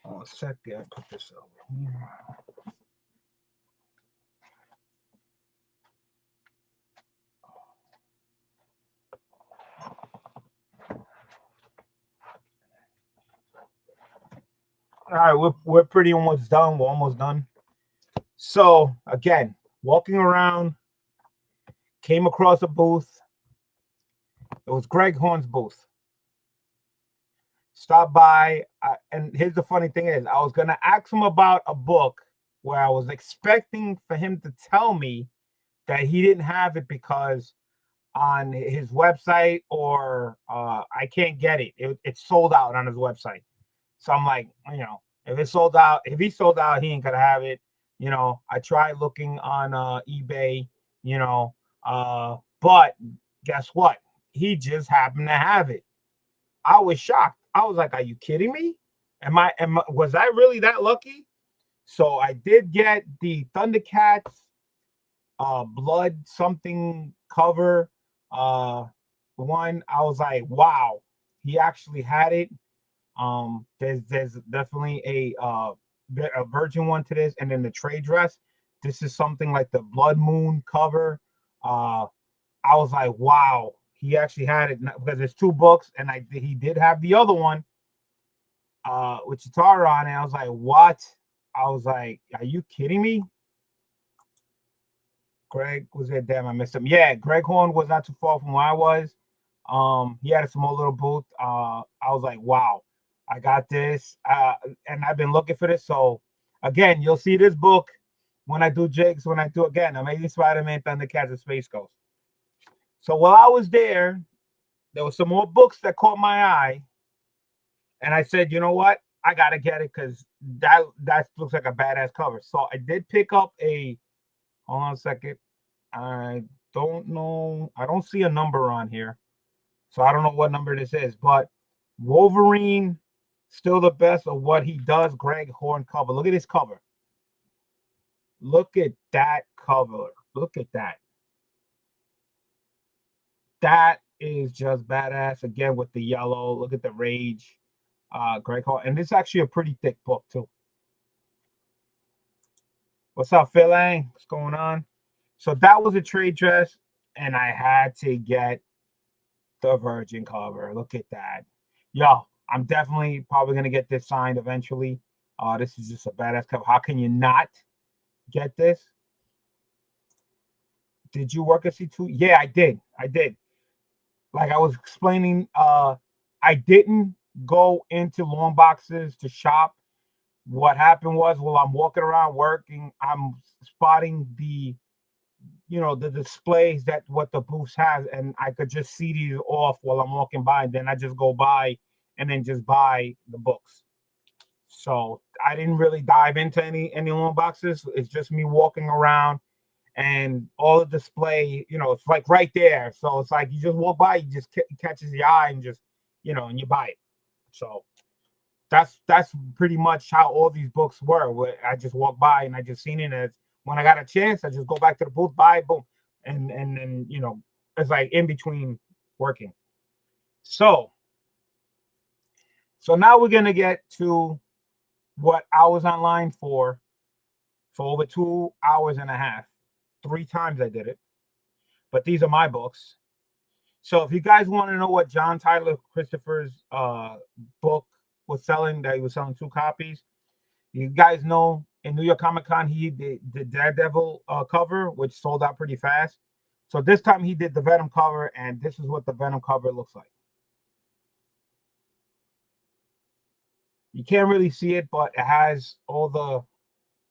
Oh, a second. Put this over here. All right, we're pretty almost done. We're almost done. So again, walking around, came across a booth. It was Greg Horn's booth. Stopped by, and here's the funny thing is, I was gonna ask him about a book where I was expecting for him to tell me that he didn't have it because on his website or I can't get it. It's sold out on his website. So I'm like, if it's sold out, if he's sold out, he ain't gonna have it. I tried looking on eBay, but guess what? He just happened to have it. I was shocked. I was like, are you kidding me? Was I really that lucky? So I did get the Thundercats blood something cover one. I was like, wow, he actually had it. There's definitely a virgin one to this, and then the trade dress. This is something like the Blood Moon cover. I was like, wow, he actually had it because there's two books, and he did have the other one, with Chitara on it. I was like, what? I was like, are you kidding me? Greg was there. Damn, I missed him. Yeah, Greg Horn was not too far from where I was. He had a small little booth. I was like, wow, I got this. And I've been looking for this. So again, you'll see this book when I do jigs, when I do again, Amazing Spider-Man, Thundercats, and Space Ghost. So while I was there were some more books that caught my eye. And I said, you know what? I gotta get it because that looks like a badass cover. So I did pick up hold on a second. I don't know. I don't see a number on here. So I don't know what number this is, but Wolverine, still the best of what he does. Greg Horn cover. Look at this cover. Look at that cover. Look at that. That is just badass. Again, with the yellow. Look at the rage. Greg Horn. And this is actually a pretty thick book, too. What's up, Phil? What's going on? So that was a trade dress, and I had to get the virgin cover. Look at that. Yo, I'm definitely probably going to get this signed eventually. This is just a badass cover. How can you not get this? Did you work at C2? Yeah, I did. Like I was explaining, I didn't go into long boxes to shop. What happened was, while I'm walking around working, I'm spotting the displays that what the booths has, and I could just see these off while I'm walking by, and then I just go by and then just buy the books. So I didn't really dive into any long boxes. It's just me walking around, and all the display, it's like right there. So it's like you just walk by, you just catches the eye, and just and you buy it. So that's pretty much how all these books were. Where I just walk by and I just seen it as when I got a chance, I just go back to the booth, buy, boom, and then it's like in between working. So now we're gonna get to what I was online for over 2 hours and a half. 3 times I did it, but these are my books. So if you guys want to know what John Tyler Christopher's book was selling, that he was selling 2 copies. You guys know in New York Comic Con, he did the Daredevil cover, which sold out pretty fast. So this time he did the Venom cover, and this is what the Venom cover looks like. You can't really see it, but it has all the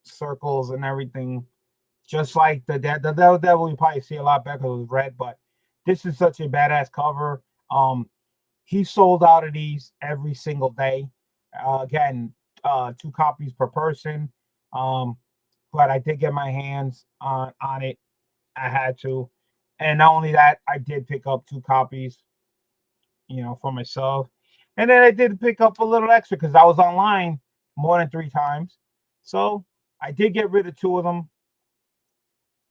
circles and everything. Just like the Daredevil, you probably see a lot better because it was red, but this is such a badass cover. He sold out of these every single day. Again, 2 copies per person. But I did get my hands on it. I had to. And not only that, I did pick up 2 copies, for myself. And then I did pick up a little extra because I was online more than 3 times. So I did get rid of 2 of them.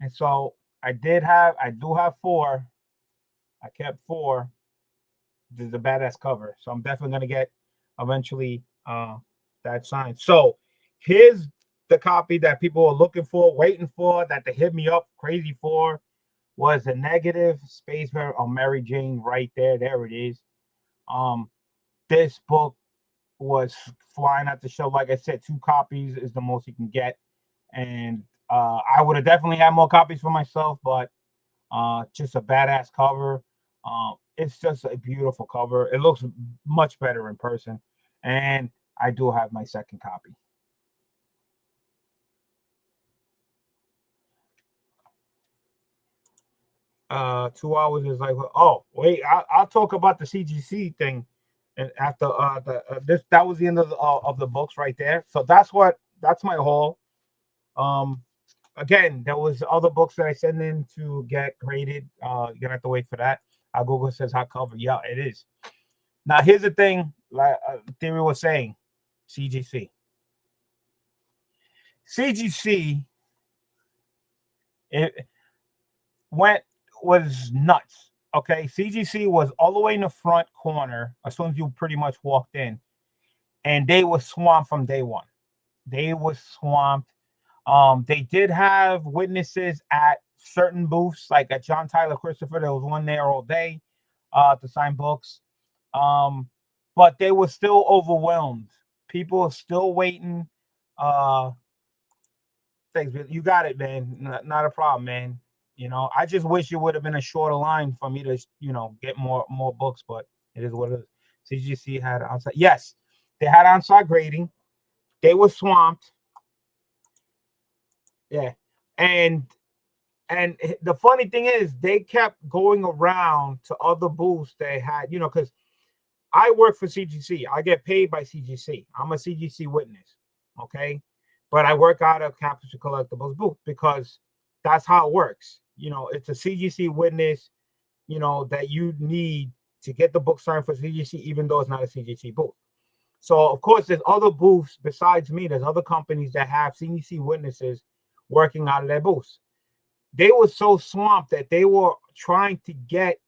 And so I do have 4. I kept 4. This is a badass cover. So I'm definitely going to get eventually that signed. So here's the copy that people were looking for, waiting for, that they hit me up crazy for, was a negative Space on Mary Jane right there. There it is. This book was flying at the show. Like I said, 2 copies is the most you can get, and I would have definitely had more copies for myself, but just a badass cover. It's just a beautiful cover. It looks much better in person, and I do have my second copy. Two hours is like, oh wait, I'll talk about the CGC thing, and after this, that was the end of the books right there. So that's my haul. Again, there was other books that I sent in to get graded. You're gonna have to wait for that. Google says hot cover. Yeah, it is. Now here's the thing, like Theory was saying, CGC. It was nuts. Okay, CGC was all the way in the front corner as soon as you pretty much walked in, and they were swamped from day one. They were swamped. They did have witnesses at certain booths, like at John Tyler Christopher. There was one there all day to sign books. But they were still overwhelmed. People are still waiting. Thanks, you got it, man. Not a problem, man. I just wish it would have been a shorter line for me to, get more books, but it is what it is. CGC had outside. Yes, they had on-site grading. They were swamped. Yeah. And the funny thing is they kept going around to other booths they had, because I work for CGC. I get paid by CGC. I'm a CGC witness. Okay. But I work out of Capture Collectibles booth because that's how it works. It's a CGC witness, that you need to get the book signed for CGC, even though it's not a CGC booth. So, of course, there's other booths besides me. There's other companies that have CGC witnesses working out of their booths. They were so swamped that they were trying to get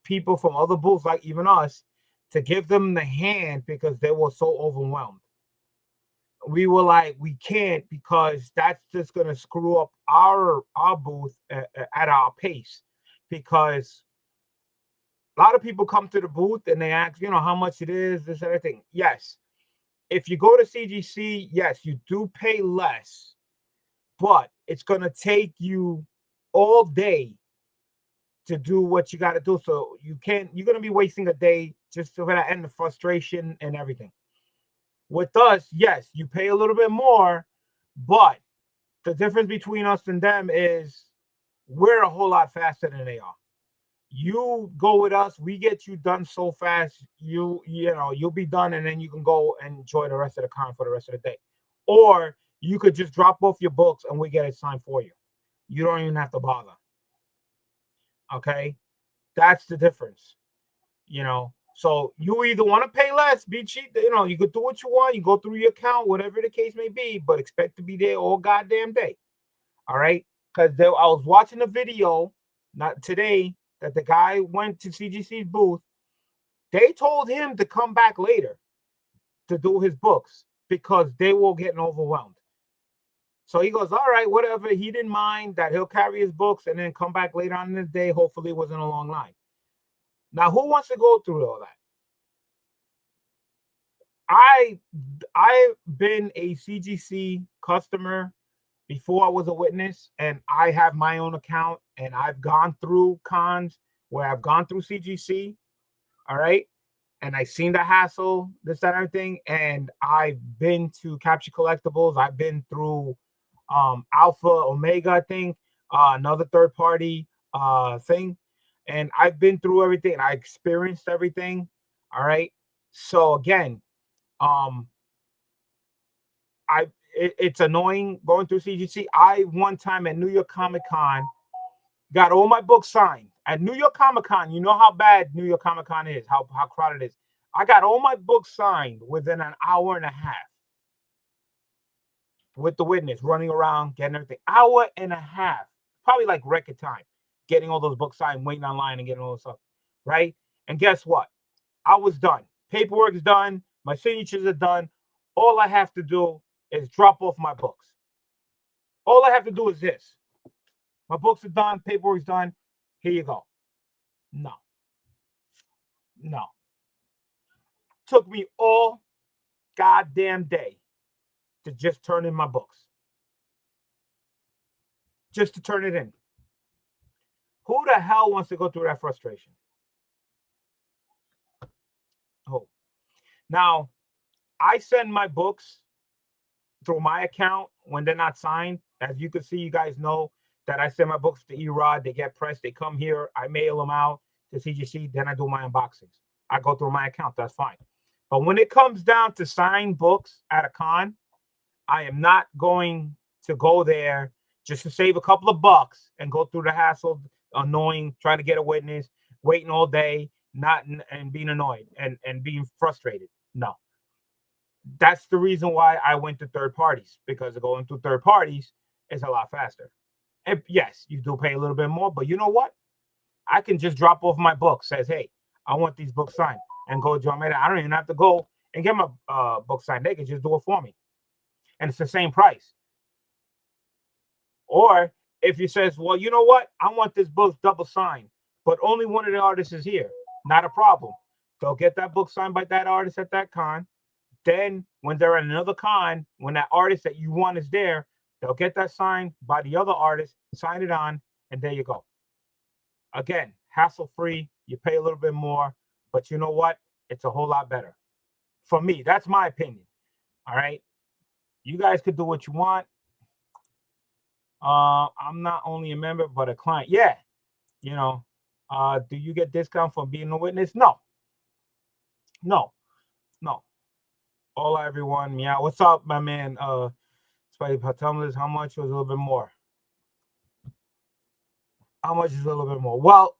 people from other booths, like even us, to give them the hand because they were so overwhelmed. We were like, we can't, because that's just going to screw up our booth at our pace, because a lot of people come to the booth and they ask, how much it is, this and everything. Yes. If you go to CGC, yes, you do pay less, but it's going to take you all day to do what you got to do. So you're going to be wasting a day just for that, and the frustration and everything. With us, yes, you pay a little bit more, but the difference between us and them is we're a whole lot faster than they are. You go with us, we get you done so fast, you'll be done, and then you can go and enjoy the rest of the con for the rest of the day. Or you could just drop off your books and we get it signed for you. You don't even have to bother. Okay? That's the difference. So you either want to pay less, be cheap, you could do what you want, you go through your account, whatever the case may be, but expect to be there all goddamn day. All right? Because I was watching a video, not today, that the guy went to CGC's booth. They told him to come back later to do his books because they were getting overwhelmed. So he goes, all right, whatever. He didn't mind that he'll carry his books and then come back later on in the day. Hopefully it wasn't a long line. Now, who wants to go through all that? I've been a CGC customer before I was a witness, and I have my own account, and I've gone through cons where I've gone through CGC, all right, and I've seen the hassle, this, that, everything, and I've been to Capture Collectibles. I've been through Alpha Omega, I think, another third-party thing, and I've been through everything. I experienced everything, all right. So again, it's annoying going through CGC. I one time at New York Comic Con got all my books signed. At New York Comic Con, you know how bad New York Comic Con is, how crowded it is. I got all my books signed within an hour and a half with the witness running around, getting everything. Hour and a half, probably like record time, getting all those books signed, waiting online and getting all this stuff, right? And guess what? I was done. Paperwork is done. My signatures are done. All I have to do is drop off my books. All I have to do is this. My books are done. Paperwork's done. Here you go. No. Took me all goddamn day to just turn in my books. Just to turn it in. Who the hell wants to go through that frustration? Oh. Now, I send my books through my account when they're not signed. As you can see, you guys know that I send my books to Erod. They get pressed. They come here. I mail them out to CGC. Then I do my unboxings. I go through my account. That's fine. But when it comes down to sign books at a con, I am not going to go there just to save a couple of bucks and go through the hassle, annoying, trying to get a witness, waiting all day, and being annoyed and being frustrated. No. That's the reason why I went to third parties, because going to third parties is a lot faster. And yes, you do pay a little bit more, but you know what? I can just drop off my book, says, hey, I want these books signed, and go to Almeida. I don't even have to go and get my book signed. They can just do it for me. And it's the same price. Or if you says, well, you know what? I want this book double signed, but only one of the artists is here. Not a problem. They'll get that book signed by that artist at that con. Then when they're at another con, when that artist that you want is there, they'll get that signed by the other artist, sign it on, and there you go. Again, hassle-free. You pay a little bit more, but you know what? It's a whole lot better. For me, that's my opinion. All right? You guys could do what you want. I'm not only a member, but a client. Yeah. You know, do you get discount for being a witness? No. No. No. Hola, everyone. Yeah. What's up, my man? SPIDEY, tumblers. How much was a little bit more? How much is a little bit more? Well,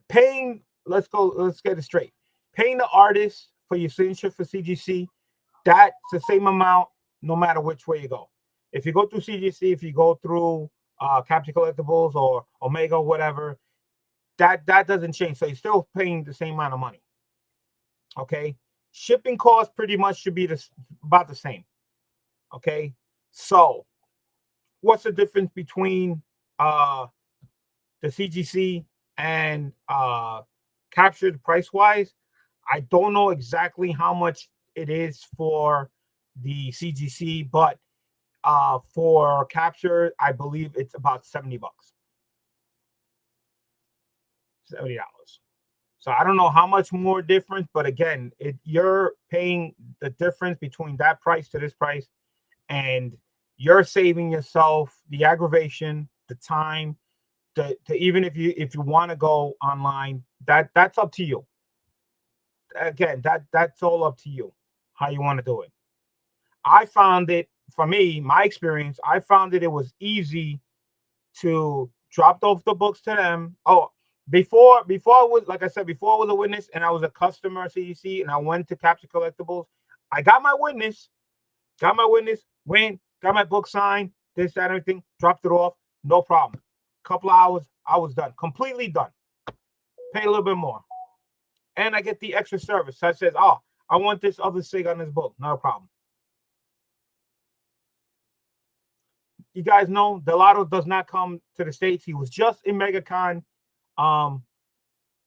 paying, let's get it straight. Paying the artist for your signature for CGC, that's the same amount no matter which way you go. If you go through CGC, if you go through Capture Collectibles or Omega, whatever, that doesn't change. So you're still paying the same amount of money. Okay? Shipping costs pretty much should be about the same. Okay? So what's the difference between the CGC and Captured price-wise? I don't know exactly how much it is for the CGC, but for Capture, I believe it's about $70. $70. So I don't know how much more difference, but again, you're paying the difference between that price to this price, and you're saving yourself the aggravation, the time, to even if you want to go online, that's up to you. Again, that's all up to you how you want to do it. I found it, for me, my experience, I found it was easy to drop off the books to them. Oh, before I was, like I said, before I was a witness and I was a customer at CGC and I went to Capture Collectibles, I got my witness, went, got my book signed, this, that, everything, dropped it off, no problem. Couple of hours, I was done, completely done. Pay a little bit more. And I get the extra service. So it says, oh, I want this other sig on this book. No problem. You guys know Delato does not come to the States. He was just in MegaCon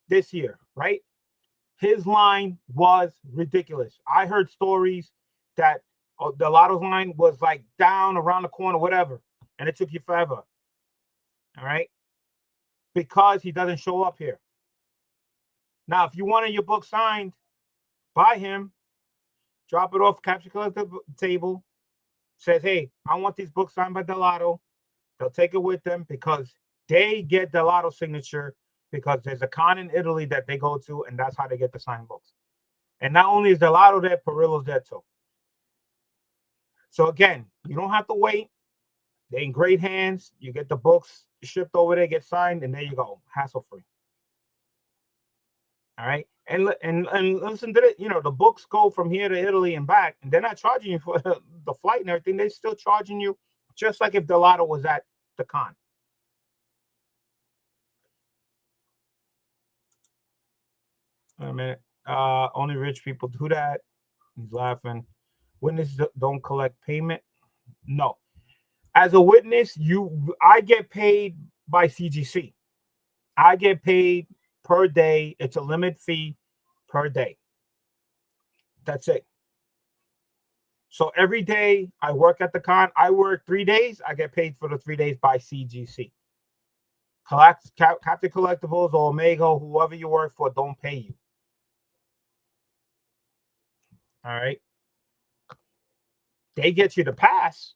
this year, right? His line was ridiculous. I heard stories that Delato's line was like down around the corner, whatever, and it took you forever. All right? Because he doesn't show up here. Now, if you wanted your book signed by him, drop it off Capture Collectible table. Says, hey, I want these books signed by Delato. They'll take it with them because they get Delato's signature, because there's a con in Italy that they go to, and that's how they get the signed books. And not only is Delato there, Perillo's there too. So again, you don't have to wait. They're in great hands. You get the books shipped over there, get signed, and there you go, hassle-free. All right, and listen to it. You know, the books go from here to Italy and back, and they're not charging you for the flight and everything. They're still charging you just like if Delato was at the con. Wait a minute. Only rich people do that. He's laughing. Witnesses don't collect payment. No. As a witness, I get paid by CGC. I get paid per day. It's a limit fee per day. That's it. So every day I work at the con, I work 3 days. I get paid for the 3 days by CGC. Captain Collectibles or Omega, whoever you work for, don't pay you. All right. They get you the pass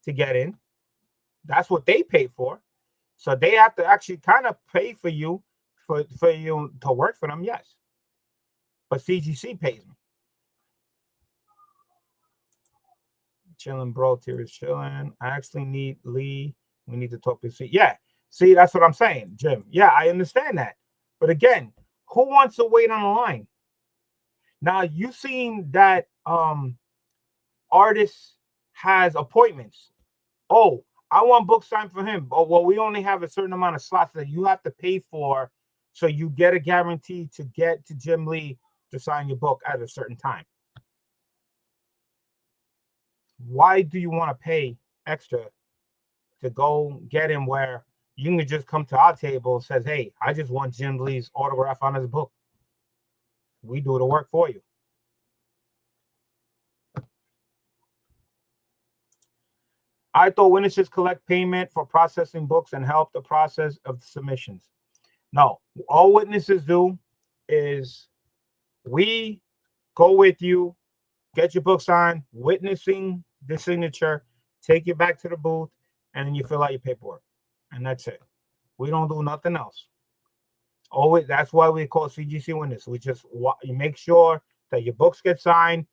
to get in. That's what they pay for. So they have to actually kind of pay for you for you to work for them, yes. But CGC pays me. Chilling, bro. Tears chilling. I actually need Lee. We need to talk to see. Yeah. See, that's what I'm saying, Jim. Yeah, I understand that. But again, who wants to wait on the line? Now you seen that artist has appointments. Oh, I want book signed for him. Oh, well, we only have a certain amount of slots that you have to pay for, so you get a guarantee to get to Jim Lee to sign your book at a certain time. Why do you want to pay extra to go get him where you can just come to our table and says, hey, I just want Jim Lee's autograph on his book. We do the work for you. I thought witnesses collect payment for processing books and help the process of the submissions. No, all witnesses do is we go with you, get your book signed, witnessing the signature, take you back to the booth, and then you fill out your paperwork. And that's it. We don't do nothing else. Always, that's why we call CGC witness. We just you make sure that your books get signed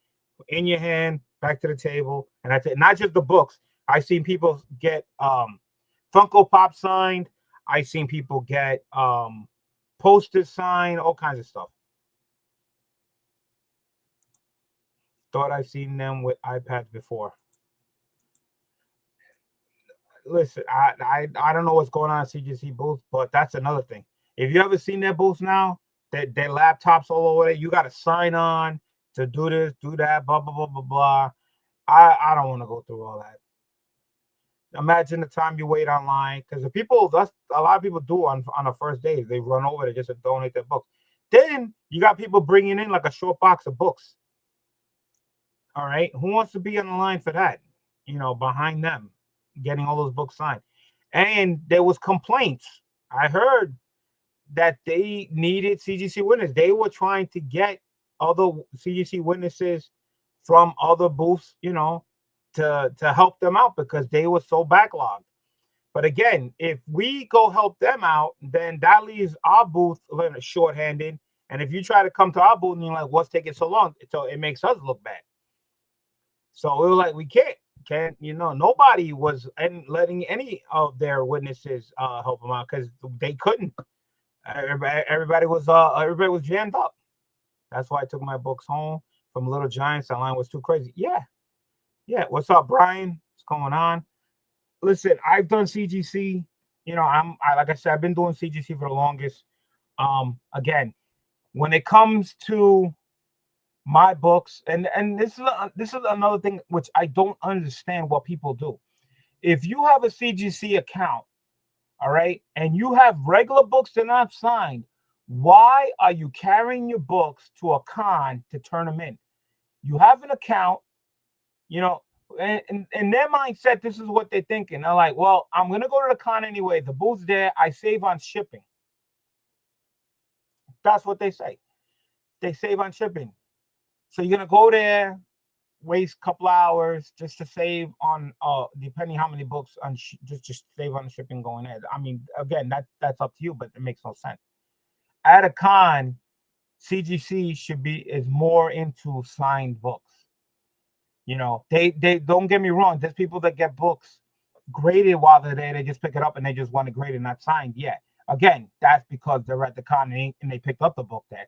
in your hand, back to the table, and that's it. Not just the books. I've seen people get Funko Pop signed. I've seen people get posters signed, all kinds of stuff. Thought I've seen them with iPads before. Listen, I don't know what's going on at CGC booth, but that's another thing. If you ever seen their booths now, their laptops all over there, you got to sign on to do this, do that, blah, blah, blah, blah, blah. I don't want to go through all that. Imagine the time you wait online, because the people, that's a lot of people do on the first day. They run over there just to donate their books. Then you got people bringing in like a short box of books. All right, who wants to be on the line for that? You know, behind them, getting all those books signed. And there was complaints. I heard that they needed CGC witnesses. They were trying to get other CGC witnesses from other booths, you know, to help them out because they were so backlogged. But again, if we go help them out, then that leaves our booth a little shorthanded. And if you try to come to our booth and you're like, what's taking so long? So it makes us look bad. So we were like, we can't, you know, nobody was letting any of their witnesses help them out because they couldn't. Everybody was jammed up. That's why I took my books home from Little Giants. That line was too crazy. Yeah. What's up, Brian? What's going on? Listen, I've done CGC. You know, like I said, I've been doing CGC for the longest. Again, when it comes to my books, and this is another thing which I don't understand what people do. If you have a CGC account, all right, and you have regular books that are not signed, why are you carrying your books to a con to turn them in? You have an account, you know, and in their mindset, this is what they're thinking. They're like, well, I'm going to go to the con anyway. The booth's there. I save on shipping. That's what they say. They save on shipping. So you're going to go there, waste a couple hours just to save on, depending how many books, on just save on the shipping going in. I mean, again, that's up to you, but it makes no sense. At a con, CGC is more into signed books. You know, they don't get me wrong. There's people that get books graded while they're there. They just pick it up and they just want it graded, not signed yet. Again, that's because they're at the con and they picked up the book there.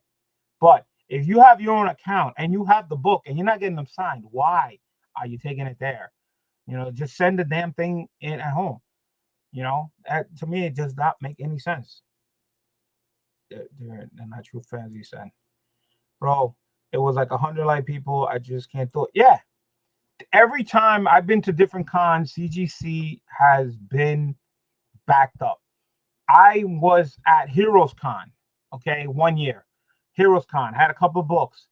But if you have your own account and you have the book and you're not getting them signed, why are you taking it there? You know, just send the damn thing in at home. You know, to me, it does not make any sense. They're not true fans, he said. Bro, it was like 100 like people. I just can't do it. Yeah. Every time I've been to different cons, CGC has been backed up. I was at Heroes Con, okay, 1 year. Heroes Con, had a couple books.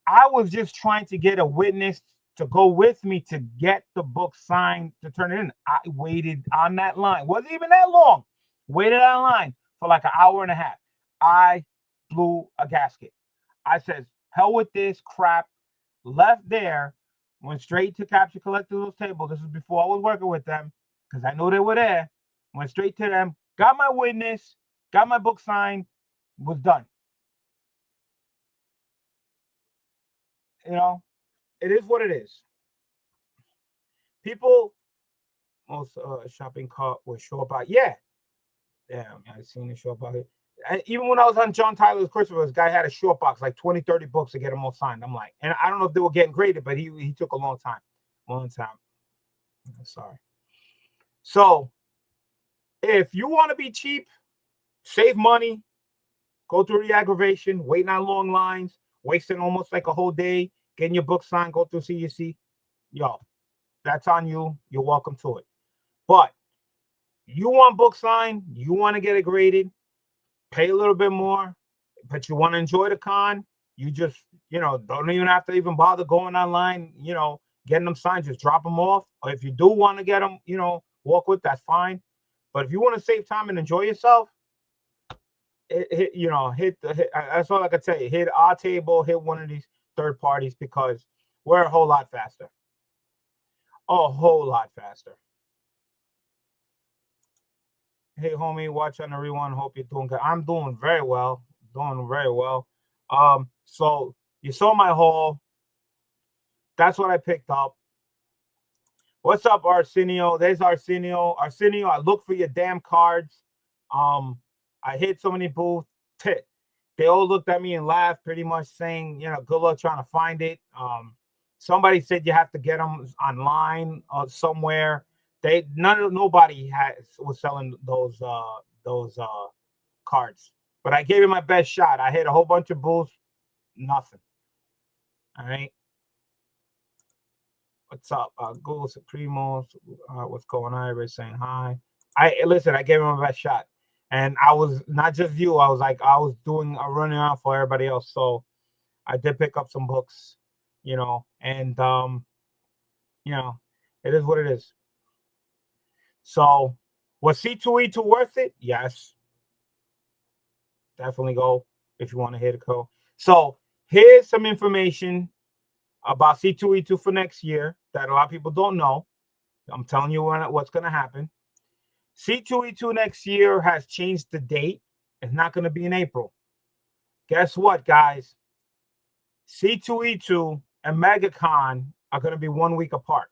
I was just trying to get a witness to go with me to get the book signed to turn it in. I waited on that line. Wasn't even that long. Waited on line for like an hour and a half. I blew a gasket. I said, hell with this crap. Left there, went straight to Capture Collectibles table. This was before I was working with them because I knew they were there. Went straight to them, got my witness, got my book signed, was done. You know, it is what it is. People, most shopping cart will show up. Yeah, damn, I've seen it show up out here. Even when I was on John Tyler's Christmas, guy had a short box, like 20, 30 books to get them all signed. I'm like, and I don't know if they were getting graded, but he took a long time. Sorry. So if you want to be cheap, save money, go through the aggravation, waiting on long lines, wasting almost like a whole day, getting your book signed, go through CUC, yo, that's on you. You're welcome to it. But you want book signed, you want to get it graded, pay a little bit more, but you want to enjoy the con, you just, don't even have to even bother going online, getting them signed, just drop them off. Or if you do want to get them, walk with, that's fine. But if you want to save time and enjoy yourself, that's all I can tell you. Hit our table, hit one of these third parties because we're a whole lot faster. A whole lot faster. Hey, homie, watch on the rewind. Hope you're doing good. I'm doing very well. So you saw my haul. That's what I picked up. What's up, Arsenio? There's Arsenio. Arsenio, I look for your damn cards. I hit so many booths. They all looked at me and laughed, pretty much saying, good luck trying to find it. Somebody said you have to get them online or somewhere. Nobody was selling those cards, but I gave it my best shot. I hit a whole bunch of booths, nothing. All right. What's up, Google Supremos? What's going on? Everybody saying hi. I gave him my best shot, and I was not just you. I was doing a running around for everybody else. So I did pick up some books, and it is what it is. So was C2E2 worth it? Yes. Definitely go if you want to hit a code. So here's some information about C2E2 for next year that a lot of people don't know. I'm telling you what's going to happen. C2E2 next year has changed the date. It's not going to be in April. Guess what, guys? C2E2 and MegaCon are going to be 1 week apart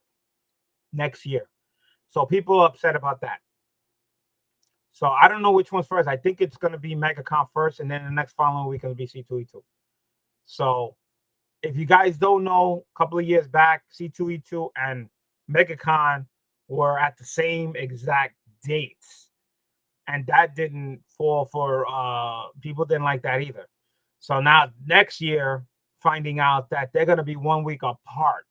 next year. So people are upset about that. So I don't know which one's first. I think it's going to be MegaCon first, and then the next following week will be C2E2. So if you guys don't know, a couple of years back, C2E2 and MegaCon were at the same exact dates. And that didn't fall for people didn't like that either. So now next year, finding out that they're going to be 1 week apart.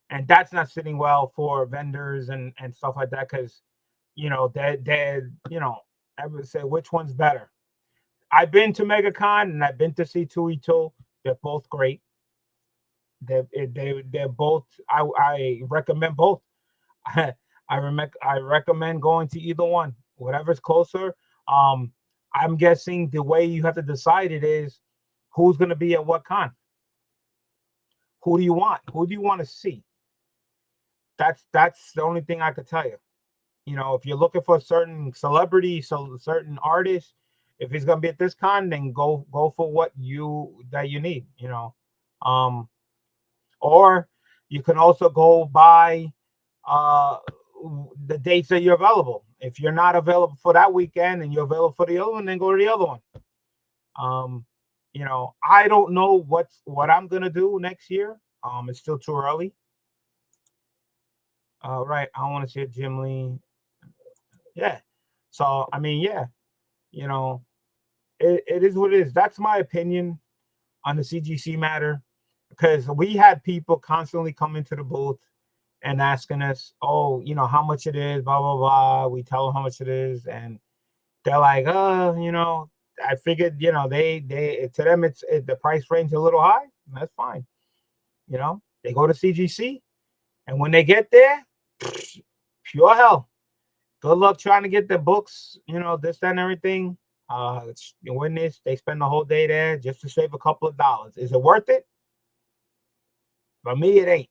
And that's not sitting well for vendors and stuff like that because, I would say which one's better. I've been to MegaCon and I've been to C2E2. They're both great. They're both. I recommend both. I recommend going to either one, whatever's closer. I'm guessing the way you have to decide it is who's going to be at what con. Who do you want? Who do you want to see? That's the only thing I could tell you. If you're looking for a certain celebrity, certain artist, if he's gonna be at this con, then go for what you need. Or you can also go by the dates that you're available. If you're not available for that weekend and you're available for the other one, then go to the other one. I don't know what I'm gonna do next year. It's still too early. Right. I want to see a Jim Lee. Yeah. So I mean, yeah, it is what it is. That's my opinion on the CGC matter, because we had people constantly come into the booth and asking us, oh, how much it is, blah, blah, blah. We tell them how much it is. And they're like, I figured, they to them, it's the price range a little high. That's fine. You know, they go to CGC, and when they get there, pure hell. Good luck trying to get the books, you know, this, that, and everything. You win this, they spend the whole day there just to save a couple of dollars. Is it worth it? For me, it ain't.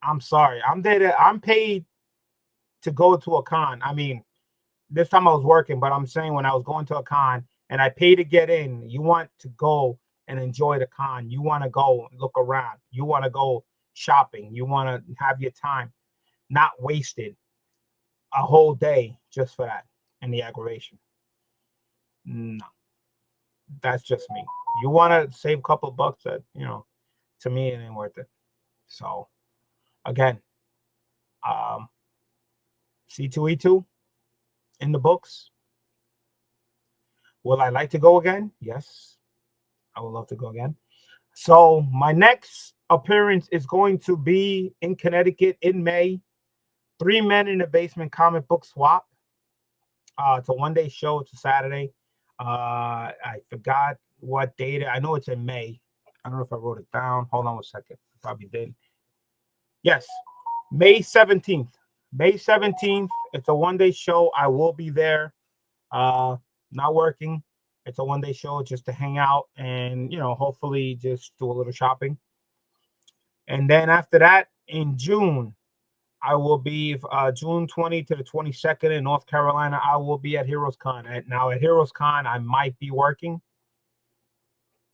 I'm sorry. I'm paid to go to a con. I mean, this time I was working, but I'm saying when I was going to a con and I pay to get in, you want to go and enjoy the con. You want to go look around. You want to go shopping. You want to have your time not wasted a whole day just for that and the aggravation. No, that's just me. You want to save a couple of bucks that, you know, to me, it ain't worth it. So again, C2E2 in the books. Will I like to go again? Yes, I would love to go again. So my next appearance is going to be in Connecticut in May. 3 Men in the Basement comic book swap. It's a one-day show. It's a Saturday. I forgot what date. I know it's in May. I don't know if I wrote it down. Hold on a second. I probably did. Yes, May 17th. May 17th. It's a one-day show. I will be there. Not working. It's a one-day show just to hang out and, you know, hopefully just do a little shopping. And then after that, in June, I will be June 20 to the 22nd in North Carolina. I will be at Heroes Con. Now at Heroes Con, I might be working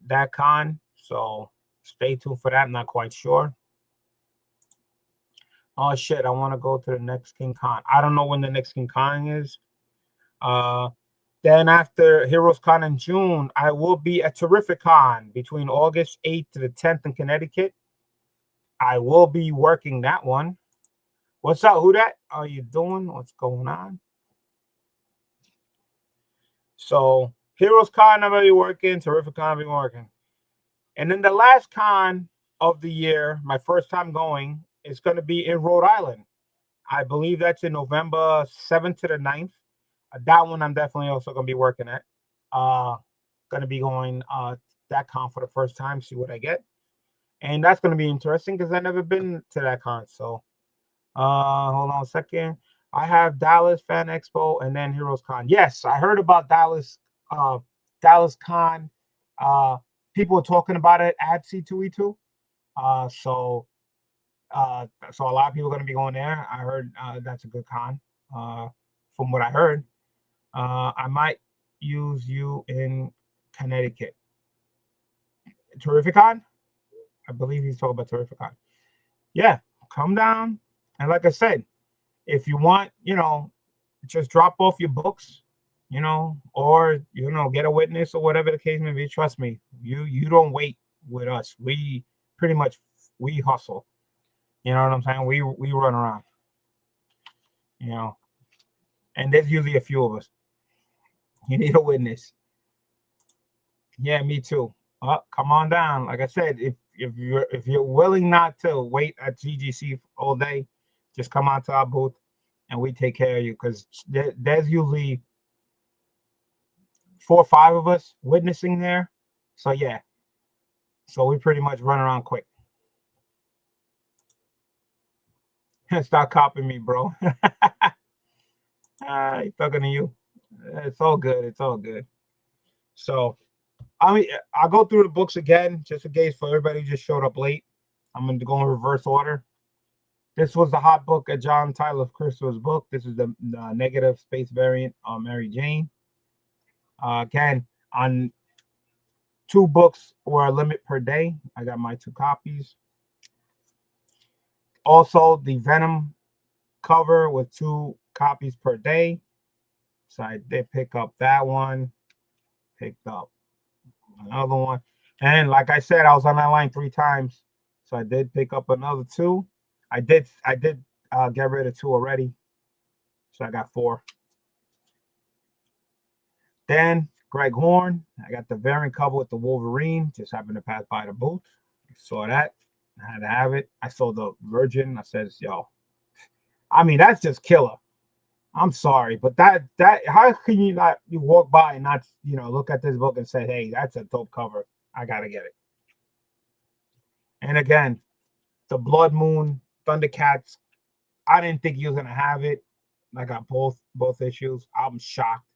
that con, so stay tuned for that. I'm not quite sure. Oh shit! I want to go to the next King Con. I don't know when the next King Con is. Then after Heroes Con in June, I will be at Terrific Con between August 8th to the 10th in Connecticut. I will be working that one. What's up? Who that are you doing? What's going on? So Heroes Con, I'm gonna be working. Terrific Con, I'll be working. And then the last con of the year, my first time going, is going to be in Rhode Island. I believe that's in November 7th to the 9th. That one I'm definitely also going to be working at. Going to be going that con for the first time, see what I get. And that's going to be interesting because I've never been to that con. So hold on a second. I have Dallas Fan Expo and then Heroes Con. Yes, I heard about Dallas Con. People are talking about it at C2E2. So a lot of people are going to be going there. I heard that's a good con. From what I heard, I might use you in Connecticut. Terrific Con? I believe he's talking about Terrific Con. Yeah, come down. And like I said, if you want, you know, just drop off your books, you know, or, you know, get a witness or whatever the case may be. Trust me, you don't wait with us. We pretty much, we hustle. You know what I'm saying? We run around, you know, and there's usually a few of us. You need a witness. Yeah, me too. Come on down. Like I said, if you're willing not to wait at GGC all day, just come out to our booth and we take care of you, because there's usually 4 or 5 of us witnessing there. So yeah, so we pretty much run around quick. Stop copying me, bro. He's talking to you. It's all good. It's all good. So, I mean, I'll go through the books again, just in case for everybody who just showed up late. I'm going to go in reverse order. This was the hot book at John Tyler Christopher's book. This is the negative space variant on Mary Jane. Again, on 2 books or a limit per day. I got my 2 copies. Also, the Venom cover with 2 copies per day. So I did pick up that one. Picked up another one. And like I said, I was on that line 3 times. So I did pick up another 2. I did get rid of 2 already. So I got 4. Then Greg Horn. I got the variant cover with the Wolverine. Just happened to pass by the booth. Saw that. I had to have it. I saw the Virgin. I said, yo, I mean, that's just killer. I'm sorry, but that how can you walk by and not, you know, look at this book and say, hey, that's a dope cover. I gotta get it. And again, the Blood Moon Thundercats. I didn't think he was gonna have it. I got both issues. I'm shocked.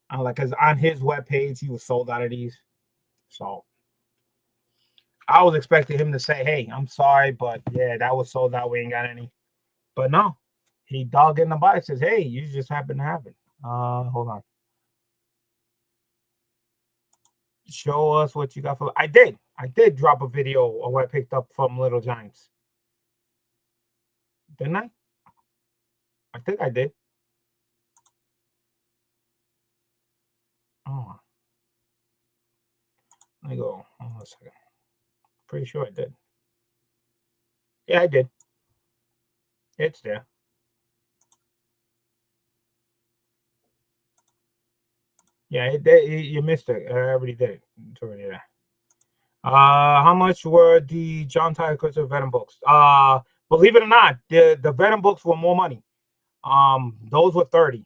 I'm like, cause on his webpage he was sold out of these. So I was expecting him to say, "Hey, I'm sorry, but yeah, that was sold out. We ain't got any." But no, he dug in the body. Says, "Hey, you just happen to have it." Hold on. Show us what you got for. I did drop a video of what I picked up from Little Giants. Didn't I? I think I did. Oh, let me go. Hold on a second. Pretty sure I did. Yeah, I did. It's there. Yeah, you missed it. I already did it. It's already there. How much were the John Tyler Christopher Venom books? Believe it or not, the Venom books were more money. Those were 30.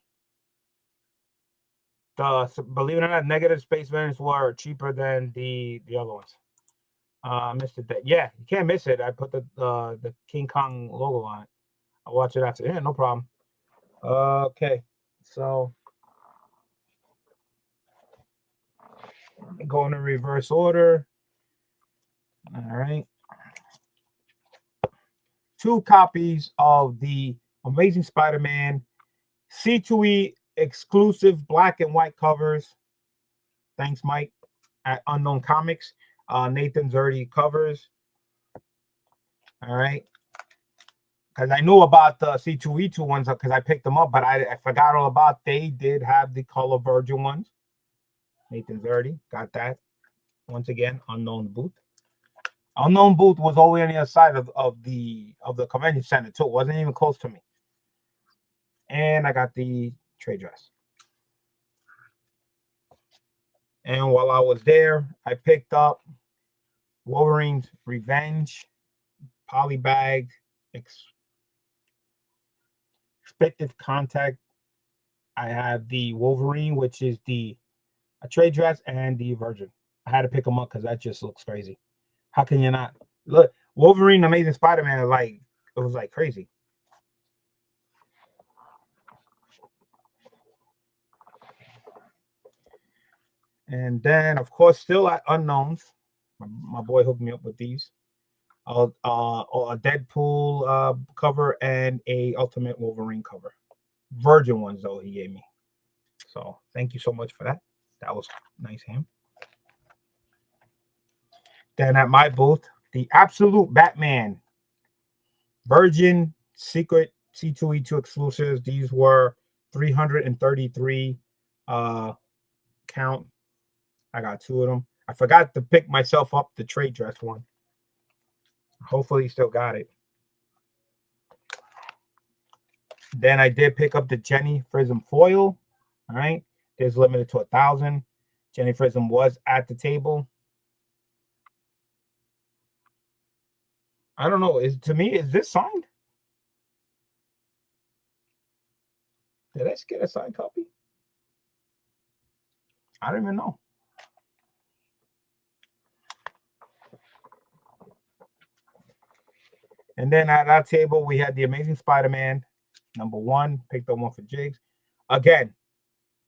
Believe it or not, Negative Space Venoms were cheaper than the other ones. Missed it. Yeah, you can't miss it. I put the King Kong logo on it. I'll watch it after. Yeah, no problem. Okay, so go in reverse order. All right. 2 copies of the Amazing Spider-Man C2E exclusive black and white covers. Thanks, Mike, at Unknown Comics. Nathan Zerdy covers. All right. Because I knew about the C2E2 ones because I picked them up, but I forgot all about they did have the color Virgin ones. Nathan Zerdy got that. Once again, Unknown Booth. Unknown Booth was all the way on the other side of the convention center too. It wasn't even close to me. And I got the trade dress. And while I was there, I picked up Wolverine's Revenge, Polybag, Expected Contact. I have the Wolverine, which is a trade dress, and the Virgin. I had to pick them up because that just looks crazy. How can you not look? Wolverine, Amazing Spider-Man, it was like crazy. And then, of course, still at Unknowns, my boy hooked me up with these. A Deadpool cover and a Ultimate Wolverine cover. Virgin ones, though, he gave me. So thank you so much for that. That was nice of him. Then at my booth, the Absolute Batman Virgin Secret C2E2 exclusives. These were 333 count. I got 2 of them. I forgot to pick myself up the trade dress one. Hopefully, still got it. Then I did pick up the Jenny Prism foil. All right, it's limited to 1,000. Jenny Prism was at the table. I don't know. Is this signed? Did I get a signed copy? I don't even know. And then at our table, we had the Amazing Spider-Man #1. Picked up one for Jigs. Again,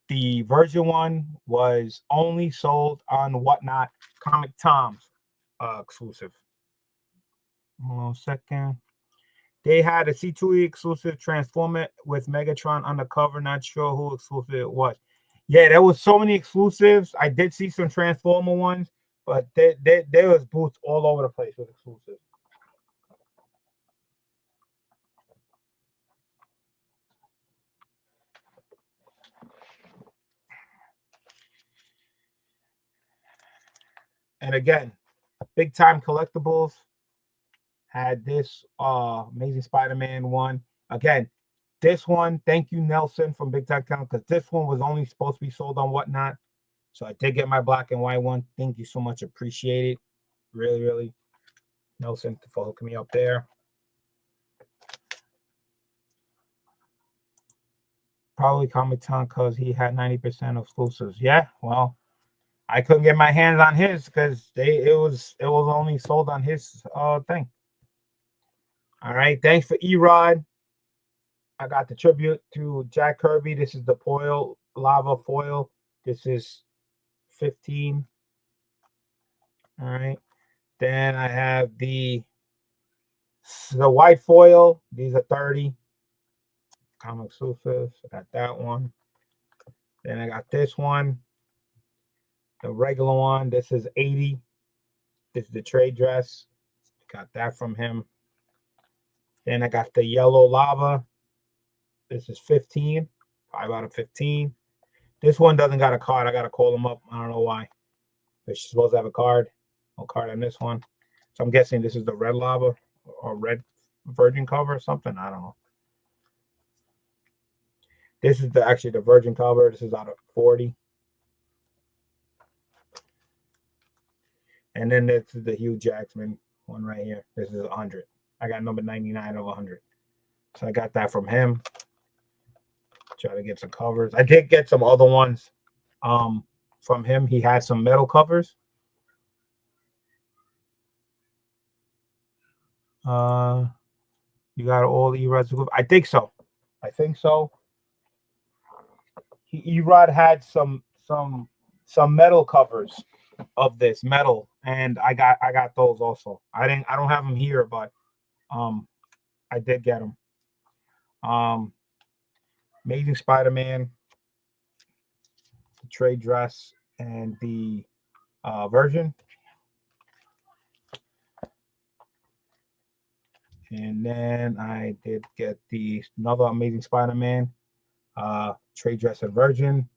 the Virgin one was only sold on Whatnot Comic Tom's exclusive. Hold on a second. They had a C2E exclusive Transformer with Megatron on the cover. Not sure who exclusive it was. Yeah, there was so many exclusives. I did see some Transformer ones, but there was booths all over the place with exclusives. And again, Big Time Collectibles had this Amazing Spider-Man one. Again, this one, thank you, Nelson from Big Time Collectibles, because this one was only supposed to be sold on Whatnot. So I did get my black and white one. Thank you so much. Appreciate it. Really, really. Nelson for hooking me up there. Probably Comic-Con because he had 90% of exclusives. Yeah, well, I couldn't get my hands on his because it was only sold on his thing. All right. Thanks for Erod. I got the tribute to Jack Kirby. This is the foil, lava foil. This is 15. All right. Then I have the white foil. These are 30. Comic Exclusive. I got that one. Then I got this one. The regular one. This is 80. This is the trade dress. Got that from him. Then I got the yellow lava. This is 15. 5 out of 15. This one doesn't got a card. I got to call them up. I don't know why. But she's supposed to have a card. No card on this one. So I'm guessing this is the red lava or red virgin cover or something. I don't know. This is actually the virgin cover. This is out of 40. And then this is the Hugh Jackman one right here. This is 100. I got number 99 of 100. So I got that from him. Try to get some covers. I did get some other ones from him. He had some metal covers. You got all Erod. I think so. Erod had some metal covers of this metal, and I got those also. I don't have them here, but I did get them. Amazing Spider-Man, the trade dress, and the version. And then I did get another Amazing Spider-Man trade dress and version.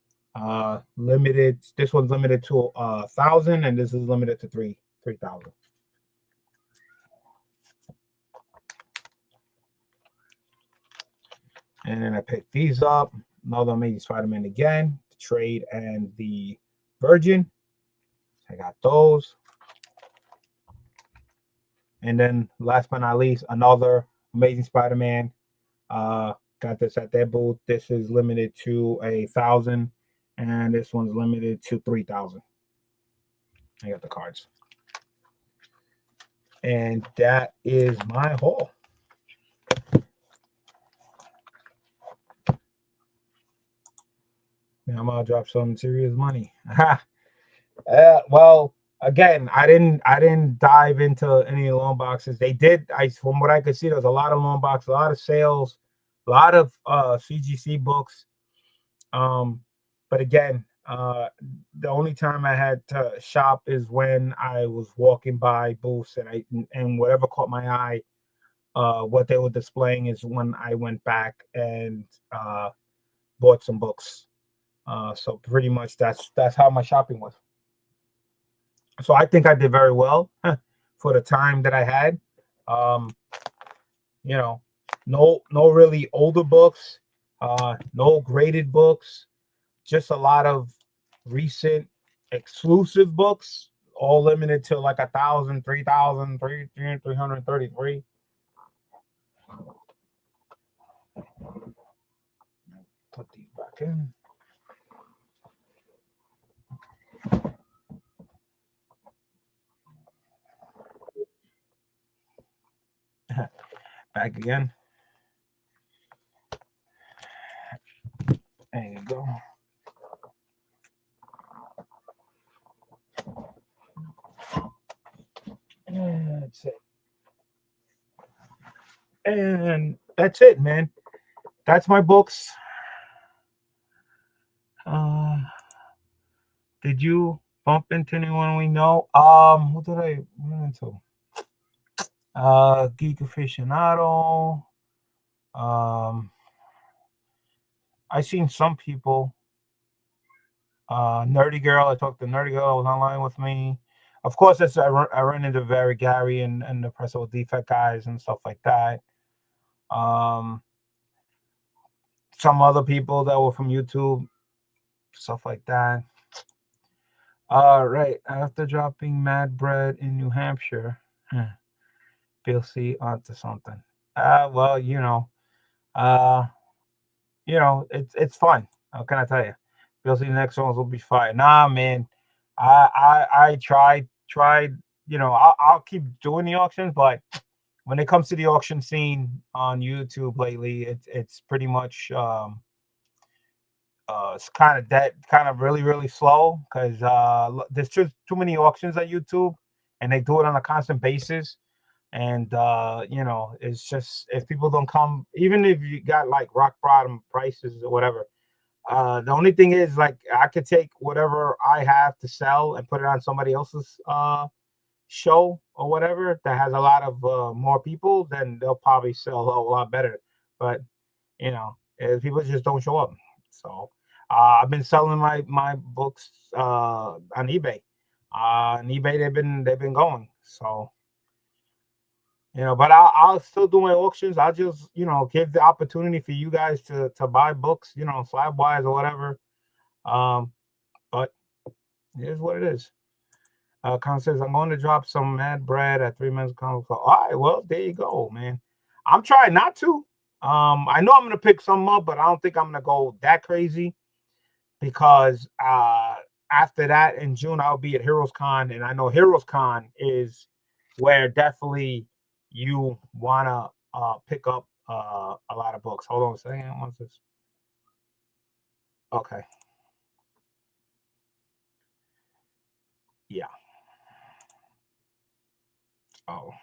Limited. This one's limited to 1,000, and this is limited to 3,000. And then I picked these up. Another Amazing Spider-Man again, the trade and the virgin. I got those. And then last but not least, another Amazing Spider-Man. Got this at their booth. This is limited to 1,000, and this one's limited to 3,000. I got the cards. And that is my haul. Now I'm gonna drop some serious money. Well, again, I didn't dive into any loan boxes. They did. From what I could see, there was a lot of loan boxes, a lot of sales, a lot of CGC books. But again, the only time I had to shop is when I was walking by booths, and whatever caught my eye, what they were displaying is when I went back and bought some books. So pretty much that's how my shopping was. So I think I did very well for the time that I had. You know, no really older books, no graded books, just a lot of recent exclusive books, all limited to like 1,000, 3,000, 333. Put these back in. Back again. There you go. And that's it. And that's it, man. That's my books. Did you bump into anyone we know? Who did I run into? Geek Aficionado. I seen some people. Nerdy Girl. I talked to Nerdy Girl. Was online with me. Of course, I run into Very Gary and the Pressable Defect guys and stuff like that. Some other people that were from YouTube, stuff like that. Right after dropping Mad Bread in New Hampshire, Bill C onto something. Well, it's fun. How can I tell you? Bill C, the next ones will be fire. Nah, man. I tried. I'll keep doing the auctions, but when it comes to the auction scene on YouTube lately, it's pretty much it's kind of dead, kind of really slow because there's just too many auctions on YouTube, and they do it on a constant basis. And you know, it's just if people don't come, even if you got like rock bottom prices or whatever. The only thing is, like, I could take whatever I have to sell and put it on somebody else's show or whatever that has a lot of more people, then they'll probably sell a lot better. But you know, people just don't show up. So I've been selling my books on eBay. On eBay, they've been going. So you know, but I'll still do my auctions. I'll just, you know, give the opportunity for you guys to buy books, you know, slab wise or whatever. But it is what it is. Con says, I'm going to drop some mad bread at 3 Men's Comic Club. All right, well, there you go, man. I'm trying not to. I know I'm gonna pick some up, but I don't think I'm gonna go that crazy because after that in June I'll be at Heroes Con, and I know Heroes Con is where definitely you wanna pick up a lot of books. Hold on a second. What's this? Okay. Yeah. Oh.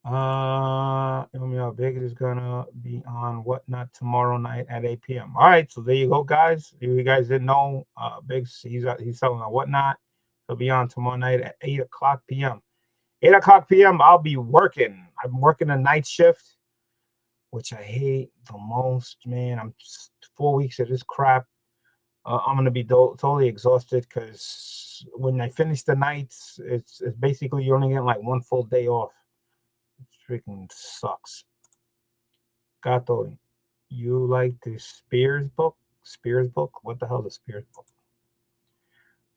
Tell me how big it is gonna be on Whatnot tomorrow night at 8 p.m. All right, so there you go, guys. If you guys didn't know, Biggs, he's selling on Whatnot. He'll be on tomorrow night at 8 o'clock p.m. 8 o'clock p.m. I'll be working. I'm working a night shift, which I hate the most, man. I'm 4 weeks of this crap. I'm gonna be totally exhausted because when I finish the nights, it's basically you're only getting like one full day off. Freaking sucks. Gato, you like the Spears book? Spears book? What the hell is Spears book?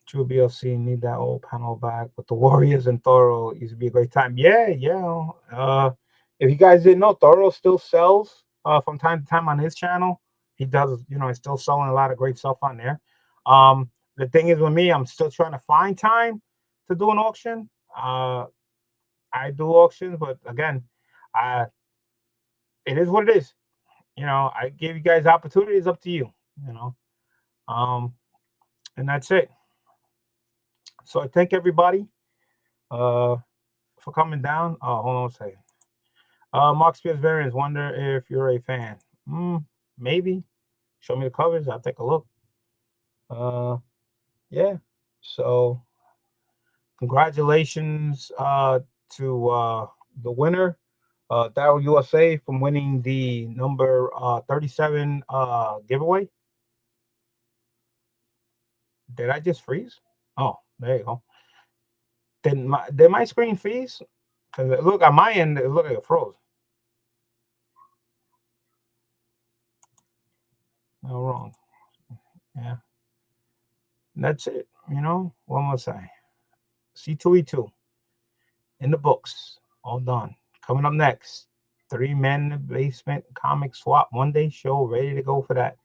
True BLC need that old panel back with the Warriors and Thoro. Used to be a great time. Yeah. If you guys didn't know, Thoro still sells from time to time on his channel. He does, you know, he's still selling a lot of great stuff on there. The thing is with me, I'm still trying to find time to do an auction. I do auctions, but again, it is what it is. You know, I give you guys opportunities. Up to you. You know, and that's it. So I thank everybody for coming down. Oh, hold on a second. Mark Spears variants. Wonder if you're a fan. Maybe. Show me the covers. I'll take a look. Yeah. So congratulations to the winner. Daryl USA from winning the number 37 giveaway. Did I just freeze? Oh, there you go. Did my screen freeze? Because look on my end, it looked like it froze. No wrong. Yeah. That's it. You know, what must I say? C2E2 in the books. All done. Coming up next. 3 Men in the Basement comic swap 1-day show. Ready to go for that.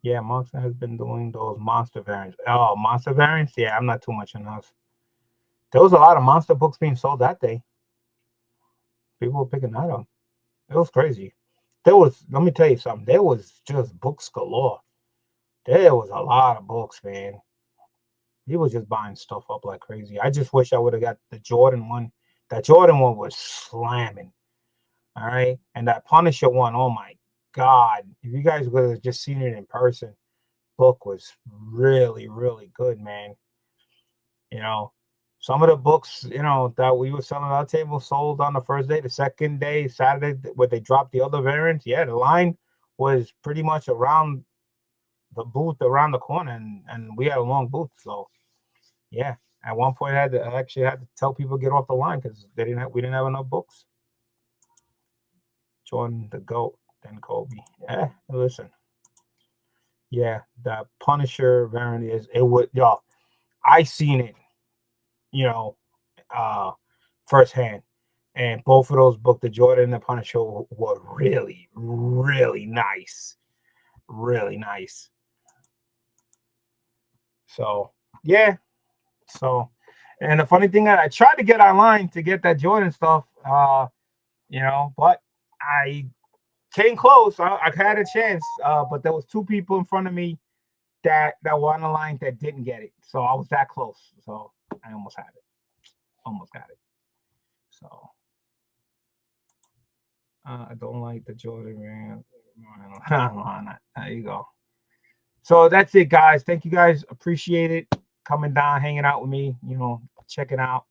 Yeah, Monster has been doing those monster variants. Oh, monster variants? Yeah, I'm not too much in those. There was a lot of monster books being sold that day. People were picking that up. It was crazy. Let me tell you something. There was just books galore. There was a lot of books, man. He was just buying stuff up like crazy. I just wish I would have got the Jordan one. That Jordan one was slamming. All right. And that Punisher one, oh my God. If you guys would have just seen it in person, book was really, really good, man. You know, some of the books, you know, that we were selling at our table sold on the first day. The second day, Saturday, where they dropped the other variants, yeah, the line was pretty much around the booth around the corner, and we had a long booth. So, yeah, at one point I actually had to tell people to get off the line because we didn't have enough books. Jordan the GOAT, then Kobe. Yeah, listen. Yeah, the Punisher variant y'all. I seen it, you know, firsthand. And both of those books, the Jordan and the Punisher, were really, really nice. Really nice. So, yeah. So, And the funny thing, I tried to get online to get that Jordan stuff, you know, but I came close. I had a chance, but there was 2 people in front of me that were on the line that didn't get it. So I was that close. So I almost had it. Almost got it. So I don't like the Jordan, man. There you go. So that's it, guys. Thank you guys. Appreciate it. Coming down, hanging out with me, you know, checking out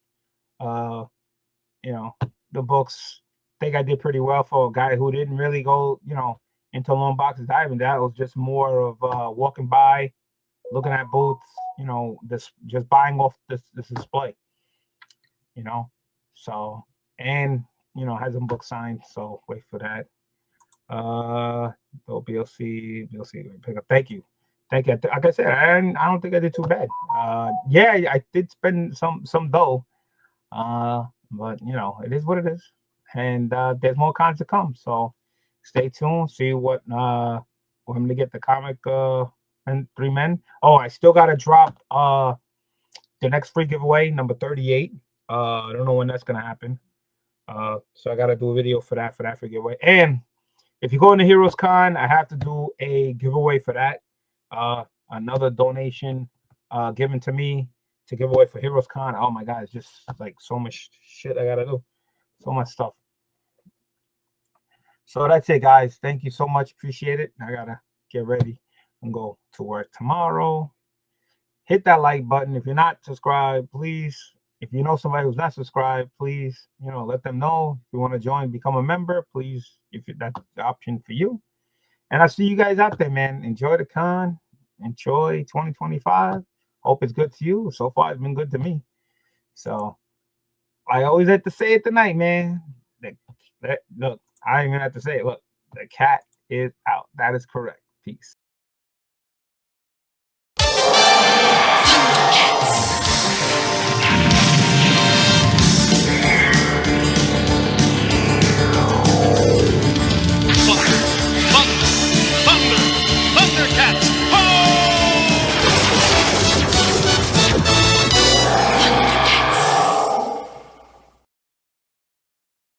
you know, the books. I think I did pretty well for a guy who didn't really go, you know, into loan boxes diving. That was just more of walking by, looking at booths, you know, this just buying off this display, you know. So, and you know, has some books signed, so wait for that. BLC pick up. Thank you. Like I said, I don't think I did too bad. Yeah, I did spend some dough. But you know, it is what it is. And there's more content to come. So stay tuned, see what for him to get the comic and 3 men. Oh, I still gotta drop the next free giveaway, number 38. I don't know when that's gonna happen. So I gotta do a video for that free giveaway. And if you go into Heroes Con, I have to do a giveaway for that. Another donation given to me to give away for Heroes Con. Oh my God, it's just like so much shit I gotta do. So much stuff. So that's it, guys. Thank you so much. Appreciate it. I gotta get ready and go to work tomorrow. Hit that like button. If you're not subscribed, please. If you know somebody who's not subscribed, please, you know, let them know. If you want to join, become a member, please. If that's the option for you. And I'll see you guys out there, man. Enjoy the con. Enjoy 2025. Hope it's good to you. So far, it's been good to me. So I always have to say it tonight, man. Look, I don't even have to say it. Look, the cat is out. That is correct. Peace.